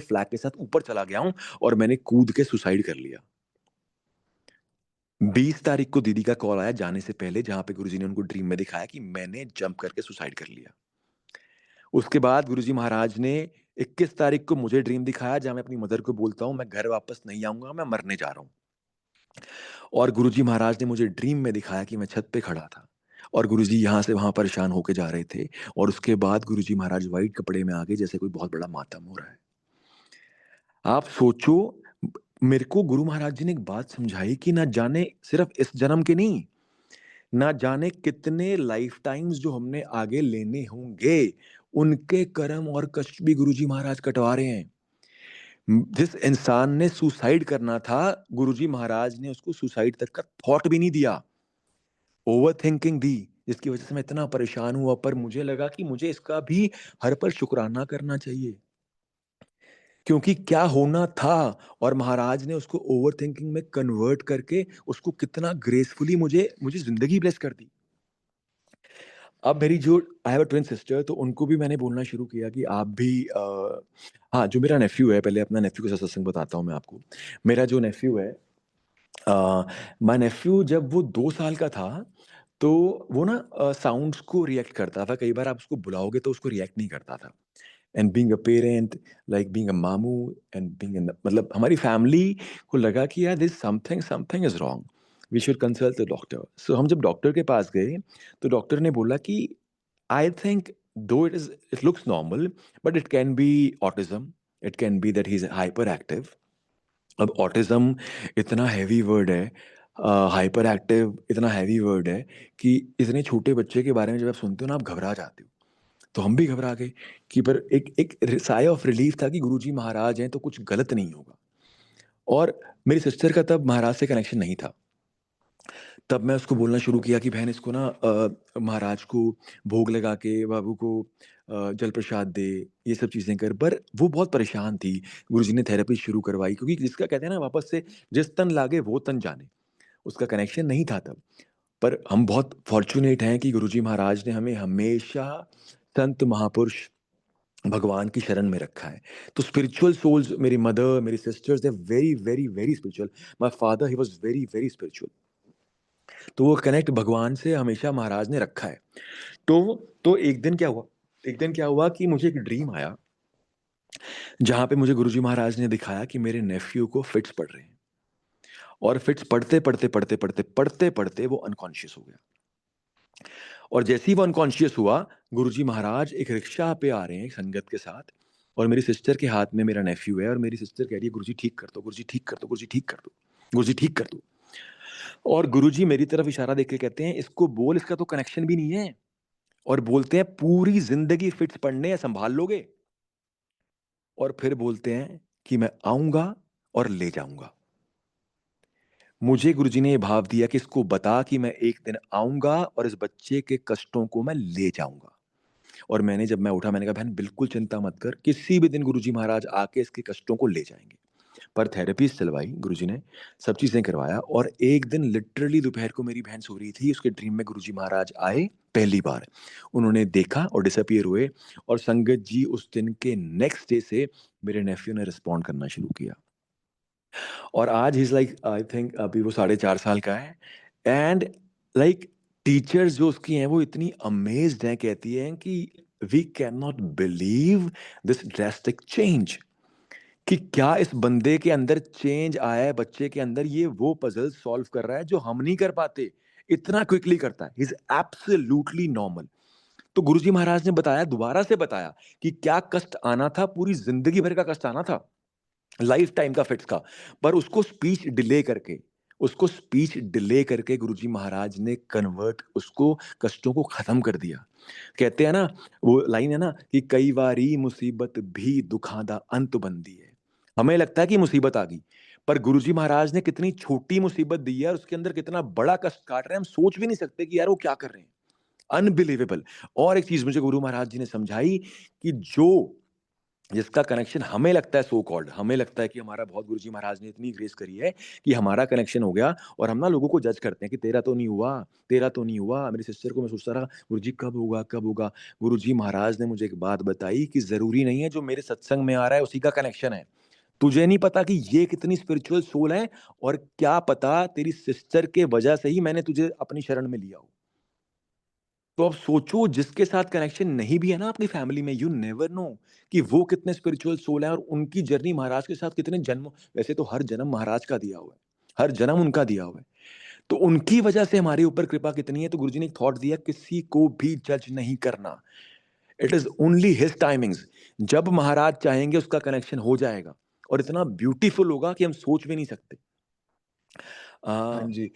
फ्लैग के साथ ऊपर चला गया हूँ और मैंने कूद के सुसाइड कर लिया। 20 तारीख को दीदी का कॉल आया जाने से पहले, जहाँ पे गुरुजी ने उनको ड्रीम में दिखाया कि मैंने जंप करके सुसाइड कर लिया। उसके बाद गुरुजी महाराज ने 21 तारीख को मुझे ड्रीम दिखाया, जहाँ मैं अपनी मदर को बोलता हूँ मैं घर वापस नहीं आऊँगा, मैं मरने जा रहा हूँ। और गुरुजी महाराज ने मुझे ड्रीम में दिखाया कि मैं छत पे खड़ा था और गुरुजी यहाँ से वहाँ परेशान होके जा रहे थे और उसके बाद गुरुजी महाराज व्हाइट कपड़े में आ गए जैसे कोई बहुत बड़ा मातम हो रहा है। आप सोचो, मेरे को गुरु महाराज जी ने एक बात समझाई कि ना जाने सिर्फ इस जन्म के नहीं, ना जाने कितने लाइफ टाइम्स जो हमने आगे लेने होंगे, उनके कर्म और कष्ट भी गुरुजी महाराज कटवा रहे हैं। जिस इंसान ने सुसाइड करना था, गुरुजी महाराज ने उसको सुसाइड तक का थॉट भी नहीं दिया, ओवरथिंकिंग दी, जिसकी वजह से मैं इतना परेशान हुआ। पर मुझे लगा कि मुझे इसका भी हर पल शुक्राना करना चाहिए, क्योंकि क्या होना था और महाराज ने उसको ओवरथिंकिंग में कन्वर्ट करके उसको कितना ग्रेसफुली मुझे मुझे ज़िंदगी ब्लेस कर दी। अब मेरी जो I have a twin sister, तो उनको भी मैंने बोलना शुरू किया कि आप भी हाँ, जो मेरा नेफ्यू है, पहले अपना नेफ्यू का सत्संग बताता हूँ मैं आपको। मेरा जो नेफ्यू है, माय नेफ्यू, जब वो 2 साल का था, तो वो ना साउंड्स को रिएक्ट करता था। कई बार आप उसको बुलाओगे तो उसको रिएक्ट नहीं करता था। And being a parent, like being a मामू एंड बीइंग इन मतलब हमारी फैमिली को लगा कि यार this something something is wrong, we should consult the doctor. So हम जब डॉक्टर के पास गए, तो डॉक्टर ने बोला कि आई थिंक दो it looks normal, but it can be autism, it can be that he is hyper active. अब ऑटिज़्म इतना हेवी वर्ड है, हाइपर एक्टिव इतना हेवी वर्ड है कि इतने छोटे बच्चे के बारे में जब आप सुनते हो ना, आप घबरा जाते हो। तो हम भी घबरा गए कि पर एक एक साय ऑफ रिलीफ था कि गुरुजी महाराज हैं तो कुछ गलत नहीं होगा। और मेरी सिस्टर का तब महाराज से कनेक्शन नहीं था। तब मैं उसको बोलना शुरू किया कि बहन इसको ना महाराज को भोग लगा के बाबू को जल प्रसाद दे, ये सब चीज़ें कर। पर वो बहुत परेशान थी। गुरुजी ने थेरेपी शुरू करवाई, क्योंकि जिसका कहते हैं ना वापस से जिस तन लागे वो तन जाने, उसका कनेक्शन नहीं था तब। पर हम बहुत फॉर्च्यूनेट हैं कि गुरुजी महाराज ने हमें हमेशा संत महापुरुष भगवान की शरण में रखा है। तो स्पिरिचुअल सोल्स, मेरी मदर, मेरी sisters, they are very, very, very spiritual. My father he was very, very spiritual. तो वो कनेक्ट भगवान से हमेशा महाराज ने रखा है। तो एक दिन क्या हुआ कि मुझे एक ड्रीम आया, जहाँ पे मुझे गुरुजी महाराज ने दिखाया कि मेरे नेफ्यू को फिट्स पड़ रहे हैं और फिट्स पड़ते-पड़ते वो अनकॉन्शियस हो गया। और जैसे ही वो अनकॉन्शियस हुआ, गुरुजी महाराज एक रिक्शा पे आ रहे हैं संगत के साथ और मेरी सिस्टर के हाथ में मेरा नेफ्यू है और मेरी सिस्टर कह रही है गुरुजी ठीक कर दो, गुरुजी ठीक कर दो, गुरुजी ठीक कर दो, गुरुजी ठीक कर दो। और गुरुजी मेरी तरफ इशारा देके कहते हैं इसको बोल, इसका तो कनेक्शन भी नहीं है। और बोलते हैं पूरी ज़िंदगी फिट्स पड़ने हैं, सँभाल लोगे? और फिर बोलते हैं कि मैं आऊँगा और ले जाऊँगा। मुझे गुरुजी ने ये भाव दिया कि इसको बता कि मैं एक दिन आऊँगा और इस बच्चे के कष्टों को मैं ले जाऊँगा। और जब मैं उठा, मैंने कहा बहन बिल्कुल चिंता मत कर, किसी भी दिन गुरुजी महाराज आके इसके कष्टों को ले जाएँगे। पर थेरेपीज़ चलवाई गुरुजी ने, सब चीज़ें करवाया और एक दिन लिटरली दोपहर को मेरी बहन सो रही थी, उसके ड्रीम में गुरुजी महाराज आए पहली बार। उन्होंने देखा और डिसअपीयर हुए और संगत जी उस दिन के नेक्स्ट डे से मेरे नेफ्यू ने रिस्पॉन्ड करना शुरू किया। और आज he is like I think अभी वो 4.5 साल का है। एंड लाइक टीचर्स जो उसकी हैं वो इतनी अमेज़्ड हैं, कहती हैं कि we can not believe this drastic change, कि क्या इस बंदे के अंदर चेंज आया है, बच्चे के अंदर, ये वो पज़ल सॉल्व कर रहा है जो हम नहीं कर पाते। इतना क्विकली करता है। ही इज़ एब्सोल्यूटली नॉर्मल। तो गुरुजी महाराज ने बताया, दोबारा से बताया कि क्या कष्ट आना था, पूरी ज़िंदगी भर का कष्ट आना था। लाइफ टाइम का फिट्स का। पर उसको स्पीच डिले करके गुरुजी महाराज ने कन्वर्ट, उसको कष्टों को खत्म कर दिया। कहते हैं ना, वो लाइन है ना कि कई बारी मुसीबत भी दुखां दा अंत बंदी है। हमें लगता है कि मुसीबत आ गई, पर गुरुजी महाराज ने कितनी छोटी मुसीबत दी है और उसके अंदर कितना बड़ा कष्ट काट रहे हैं, हम सोच भी नहीं सकते कि यार वो क्या कर रहे हैं। अनबिलीवेबल। और एक चीज मुझे गुरु महाराज जी ने समझाई कि जो जिसका कनेक्शन हमें लगता है सो कॉल्ड, हमें लगता है कि हमारा बहुत, गुरुजी महाराज ने इतनी ग्रेस करी है कि हमारा कनेक्शन हो गया, और हम ना लोगों को जज करते हैं कि तेरा तो नहीं हुआ, तेरा तो नहीं हुआ। मेरी सिस्टर को मैं सोचता रहा, गुरुजी कब होगा, कब होगा। गुरुजी महाराज ने मुझे एक बात बताई कि जरूरी नहीं है जो मेरे सत्संग में आ रहा है उसी का कनेक्शन है। तुझे नहीं पता कि ये कितनी स्पिरिचुअल सोल है, और क्या पता तेरी सिस्टर के वजह से ही मैंने तुझे अपनी शरण में लिया हो। तो अब सोचो, जिसके साथ कनेक्शन नहीं भी है ना आपकी फैमिली में, यू नेवर नो कि वो कितने स्पिरिचुअल सोल है, और उनकी जर्नी महाराज के साथ कितने जन्म, वैसे तो हर जन्म महाराज का दिया हुआ है, हर जन्म उनका दिया हुआ है, तो उनकी वजह से हमारे ऊपर कृपा कितनी है। तो गुरुजी ने एक थॉट दिया, किसी को भी जज नहीं करना, it is only his timings. जब महाराज चाहेंगे उसका कनेक्शन हो जाएगा, और इतना ब्यूटीफुल होगा कि हम सोच भी नहीं सकते। हाँ आ, जी।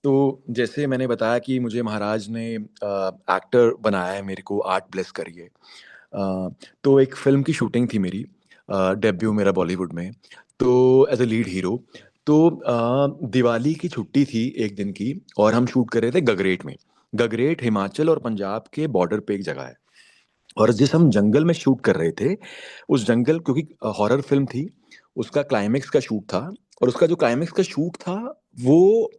तो जैसे मैंने बताया कि मुझे महाराज ने एक्टर बनाया है, मेरे को आर्ट ब्लेस करी है। तो एक फ़िल्म की शूटिंग थी मेरी, डेब्यू मेरा बॉलीवुड में, तो एज़ अ लीड हीरो। तो दिवाली की छुट्टी थी एक दिन की, और हम शूट कर रहे थे गगरेट में। गगरेट हिमाचल और पंजाब के बॉर्डर पे एक जगह है, और जिस हम जंगल में शूट कर रहे थे, उस जंगल, क्योंकि हॉरर फिल्म थी, उसका क्लाइमेक्स का शूट था। और उसका जो क्लाइमेक्स का शूट था, वो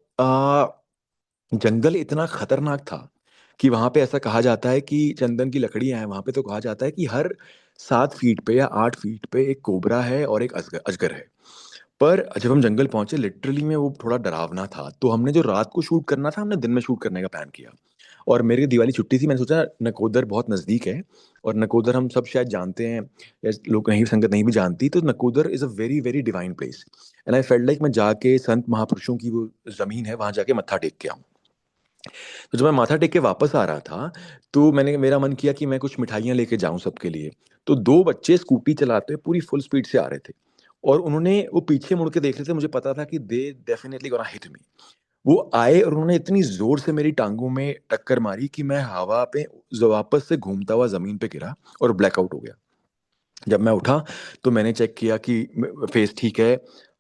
जंगल इतना खतरनाक था कि वहां पे ऐसा कहा जाता है कि चंदन की लकड़ियां हैं वहां पे, तो कहा जाता है कि हर 7 फीट पे या 8 फीट पे एक कोबरा है और एक अजगर अजगर है। पर जब हम जंगल पहुंचे, लिटरली में वो थोड़ा डरावना था, तो हमने जो रात को शूट करना था, हमने दिन में शूट करने का प्लान किया। और मेरी दिवाली छुट्टी थी, मैंने सोचा नकोदर बहुत नज़दीक है, और नकोदर हम सब शायद जानते हैं, या लोग नहीं, संगत नहीं भी जानती, तो Nakodar is a very very divine place. And I felt like मैं जाके संत महापुरुषों की वो ज़मीन है, वहाँ जाके मत्था टेक के आऊँ। तो जब मैं माथा टेक के वापस आ रहा था, तो मेरा मन किया कि मैं कुछ मिठाइयाँ लेके जाऊँ सबके लिए। तो 2 बच्चे स्कूटी चलाते हुए पूरी फुल स्पीड से आ रहे थे, और वो पीछे मुड़ के देख रहे थे, मुझे पता था कि दे डेफिनिटली गोना हिट मी। वो आए और उन्होंने इतनी ज़ोर से मेरी टाँगों में टक्कर मारी कि मैं हवा पे वापस से घूमता हुआ ज़मीन पे गिरा और ब्लैकआउट हो गया। जब मैं उठा, तो मैंने चेक किया कि फेस ठीक है,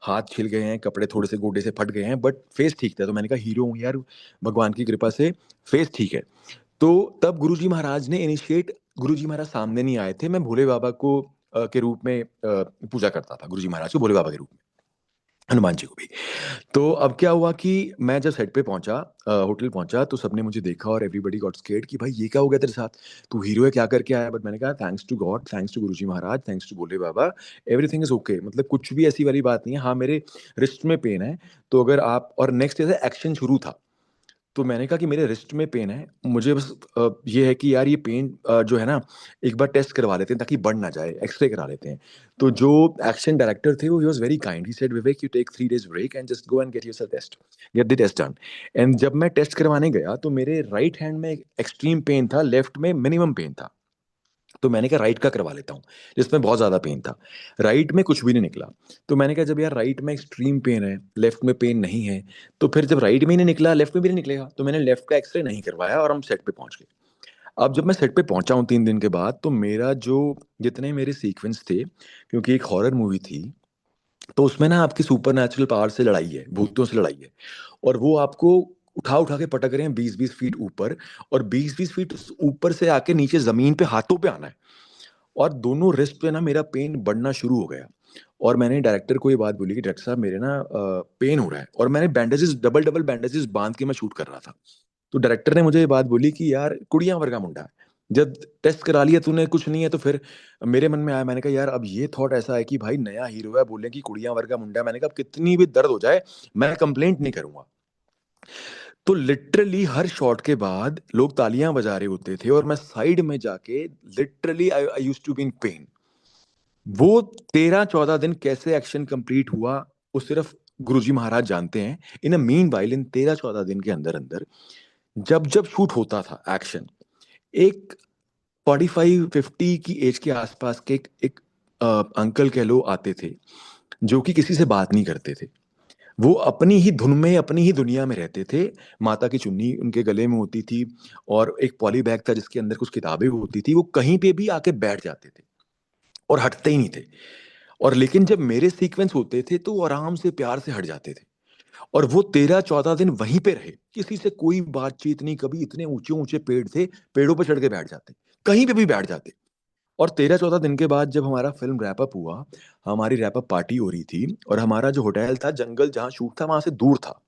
हाथ छिल गए हैं, कपड़े थोड़े से गोडे से फट गए हैं, बट फेस ठीक था। तो मैंने कहा हीरो हूँ यार, भगवान की कृपा से फेस ठीक है। तो तब गुरुजी महाराज ने इनिशिएट, गुरुजी महाराज सामने नहीं आए थे, मैं भोले बाबा को के रूप में पूजा करता था, गुरुजी महाराज को भोले बाबा के रूप में, हनुमान जी को भी। तो अब क्या हुआ कि मैं जब सेट पे पहुंचा, होटल पहुंचा, तो सबने मुझे देखा और एवरीबॉडी गॉट स्केर्ड कि भाई ये क्या हो गया तेरे साथ, तू हीरो है, क्या करके आया। बट मैंने कहा thanks to God, thanks to Guruji Maharaj, thanks to Bhole Baba, everything is okay, मतलब कुछ भी ऐसी वाली बात नहीं है। हाँ, मेरे रिस्ट में पेन है, तो अगर आप, और नेक्स्ट जैसे एक्शन शुरू था, तो मैंने कहा कि मेरे रिस्ट में पेन है, मुझे बस ये है कि यार ये पेन जो है ना, एक बार टेस्ट करवा लेते हैं ताकि बढ़ ना जाए, एक्सरे करा लेते हैं। तो जो एक्शन डायरेक्टर थे, वो he was very kind, he said Vivek, you take 3 days break and just go and get yourself test, get the test done. And जब मैं टेस्ट करवाने गया, तो मेरे राइट हैंड में एक्सट्रीम पेन था, लेफ्ट में मिनिमम पेन था। तो मैंने कहा राइट का करवा लेता हूँ, जिसमें बहुत ज़्यादा पेन था। राइट में कुछ भी नहीं निकला। तो मैंने कहा जब यार राइट में एक्सट्रीम पेन है, लेफ्ट में पेन नहीं है, तो फिर जब राइट में ही नहीं निकला, लेफ्ट में भी नहीं निकलेगा। तो मैंने लेफ्ट का एक्सरे नहीं करवाया, और हम सेट पे पहुंच गए। अब जब मैं सेट पे पहुंचा हूँ 3 दिन के बाद, तो मेरा जो, जितने मेरे सीक्वेंस थे, क्योंकि एक हॉरर मूवी थी, तो उसमें ना आपकी सुपर नेचुरल पावर से लड़ाई है, भूतों से लड़ाई है, और वो आपको उठा उठा के पटक रहे हैं 20-20 फीट ऊपर, और 20-20 फीट ऊपर से आके नीचे जमीन पे हाथों पे आना है। और दोनों रिस्ट पे ना मेरा पेन बढ़ना शुरू हो गया, और मैंने डायरेक्टर को ये बात बोली कि डायरेक्टर साहब मेरे ना पेन हो रहा है, और मैंने बैंडेजेस, डबल डबल बैंडेजेस बांध के मैं शूट कर रहा था। तो डायरेक्टर ने मुझे ये बात बोली कि यार कुड़ियां वर्गा मुंडा है, जब टेस्ट करा लिया तूने कुछ नहीं है तो फिर। मेरे मन में आया, मैंने कहा यार अब ये थॉट ऐसा है कि भाई नया हीरो है, बोले कि कुड़ियां वर्गा मुंडा है, मैंने कहा अब कितनी भी दर्द हो जाए मैं कंप्लेंट नहीं करूंगा। तो लिटरली हर शॉट के बाद लोग तालियां बजा रहे होते थे, और मैं साइड में जाके, literally I used to be in pain. वो 13-14 दिन कैसे एक्शन कंप्लीट हुआ, वो सिर्फ गुरुजी महाराज जानते हैं। इन अ मीन वाइल, इन 13-14 दिन के अंदर अंदर, जब जब शूट होता था एक्शन, एक 45-50 की एज के आसपास के एक अंकल कह लो आते थे, जो कि किसी से बात नहीं करते थे। वो अपनी ही धुन में, अपनी ही दुनिया में रहते थे। माता की चुन्नी उनके गले में होती थी, और एक पॉली बैग था जिसके अंदर कुछ किताबें होती थी। वो कहीं पे भी आके बैठ जाते थे और हटते ही नहीं थे। और लेकिन जब मेरे सीक्वेंस होते थे तो वो आराम से प्यार से हट जाते थे। और वो 13-14 दिन वहीं पे रहे, किसी से कोई बातचीत नहीं, कभी इतने ऊंचे ऊंचे पेड़ थे, पेड़ों पे चढ़ के बैठ जाते, कहीं पे भी बैठ जाते। और 13-14 दिन के बाद जब हमारा फिल्म रैप अप हुआ, हमारी रैप अप पार्टी हो रही थी और हमारा जो होटल था, जंगल जहाँ शूट था वहां से दूर था।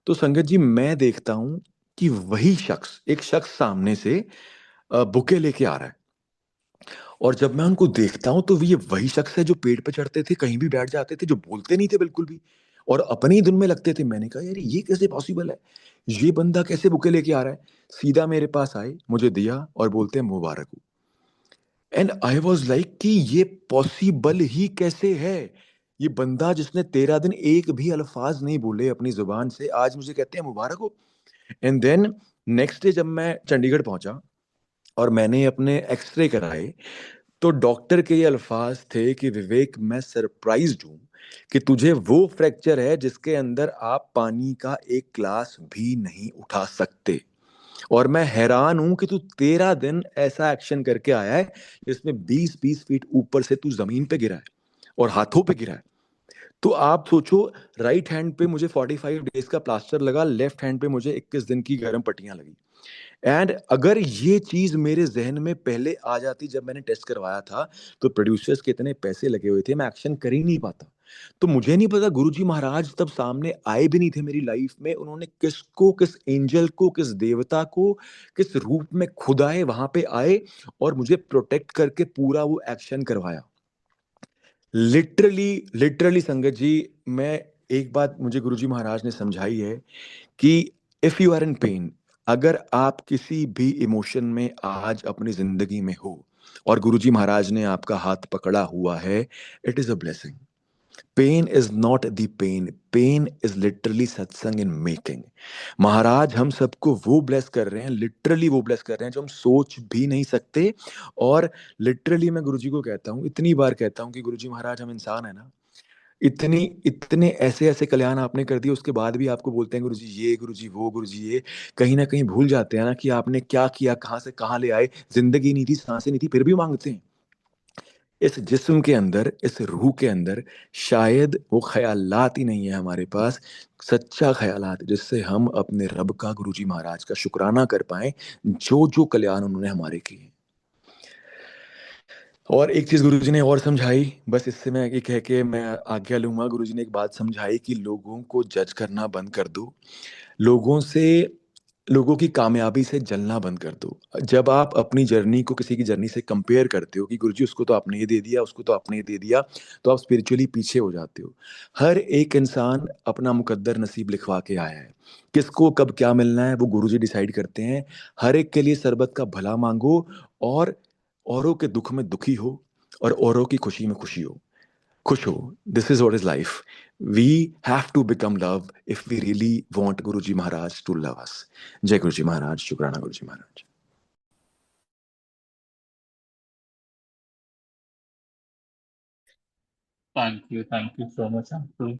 तो संगत जी, मैं देखता हूँ कि वही शख्स, एक शख्स सामने से बुके लेके आ रहा है। और जब मैं उनको देखता हूँ तो ये वही शख्स है जो पेड़ पे चढ़ते थे, कहीं भी बैठ जाते थे, जो बोलते नहीं थे बिल्कुल भी, और अपनी ही धुन में लगते थे। मैंने कहा यार ये कैसे पॉसिबल है, ये बंदा कैसे बुके लेके आ रहा है। सीधा मेरे पास आए, मुझे दिया और बोलते हैं मुबारक हो। एंड आई वॉज लाइक कि ये पॉसिबल ही कैसे है। ये बंदा जिसने 13 दिन एक भी अल्फाज नहीं बोले अपनी जुबान से, आज मुझे कहते हैं मुबारक हो। एंड देन नेक्स्ट डे जब मैं चंडीगढ़ पहुंचा और मैंने अपने एक्सरे कराए, तो डॉक्टर के ये अल्फाज थे कि विवेक, मैं सरप्राइज्ड हूं कि तुझे वो फ्रैक्चर है जिसके अंदर आप पानी का एक ग्लास भी नहीं उठा सकते। और मैं हैरान हूं कि तू 13 दिन ऐसा एक्शन करके आया है जिसमें 20-20 फीट ऊपर से तू जमीन पे गिरा है और हाथों पे गिरा है। तो आप सोचो, राइट हैंड पे मुझे 45 डेज का प्लास्टर लगा, लेफ्ट हैंड पे मुझे 21 दिन की गर्म पट्टियां लगी। एंड अगर ये चीज मेरे जहन में पहले आ जाती जब मैंने टेस्ट करवाया था, तो प्रोड्यूसर्स के इतने पैसे लगे हुए थे, मैं एक्शन कर ही नहीं पाता। तो मुझे नहीं पता गुरुजी महाराज तब सामने आए भी नहीं थे मेरी लाइफ में, उन्होंने किसको, किस एंजल को, किस देवता को, किस रूप में खुद आए, वहां पे आए और मुझे प्रोटेक्ट करके पूरा वो एक्शन करवाया। लिटरली, लिटरली संगत जी, मैं, एक बात मुझे गुरुजी महाराज ने समझाई है कि if you are in pain, अगर आप किसी भी इमोशन में आज अपनी जिंदगी में हो और गुरुजी महाराज ने आपका हाथ पकड़ा हुआ है, it is a blessing. Pain is not the pain, pain is literally satsang in making. महाराज हम सबको वो ब्लेस कर रहे हैं, लिटरली वो ब्लेस कर रहे हैं जो हम सोच भी नहीं सकते। और लिटरली मैं गुरुजी को कहता हूँ, इतनी बार कहता हूँ कि गुरुजी महाराज हम इंसान है ना, इतनी इतने ऐसे ऐसे कल्याण आपने कर दिए, उसके बाद भी आपको बोलते हैं गुरुजी ये, गुरुजी वो, गुरुजी ये। कहीं ना कहीं भूल जाते हैं ना कि आपने क्या किया, कहाँ से कहाँ ले आए। जिंदगी नहीं थी, सांसें नहीं थी, फिर भी मांगते हैं। इस जिस्म के अंदर, इस रूह के अंदर शायद वो ख्यालात ही नहीं है हमारे पास, सच्चा ख्यालात, जिससे हम अपने रब का, गुरुजी महाराज का शुक्राना कर पाए, जो जो कल्याण उन्होंने हमारे किए। और एक चीज गुरुजी ने और समझाई, बस इससे मैं ये कह के मैं आज्ञा लूंगा। गुरुजी ने एक बात समझाई कि लोगों को जज करना बंद कर दो, लोगों से, लोगों की कामयाबी से जलना बंद कर दो। जब आप अपनी जर्नी को किसी की जर्नी से कंपेयर करते हो कि गुरुजी उसको तो आपने ये दे दिया, उसको तो आपने ये दे दिया, तो आप स्पिरिचुअली पीछे हो जाते हो। हर एक इंसान अपना मुकद्दर नसीब लिखवा के आया है, किसको कब क्या मिलना है वो गुरुजी डिसाइड करते हैं। हर एक के लिए सरबत का भला मांगो, और औरों के दुख में दुखी हो और औरों की खुशी में खुशी हो, खुश हो। This is what is life. We have to become love if we really want Guruji Maharaj to love us. जय गुरुजी महाराज, शुक्राना गुरुजी महाराज। Thank you so much, Anshul.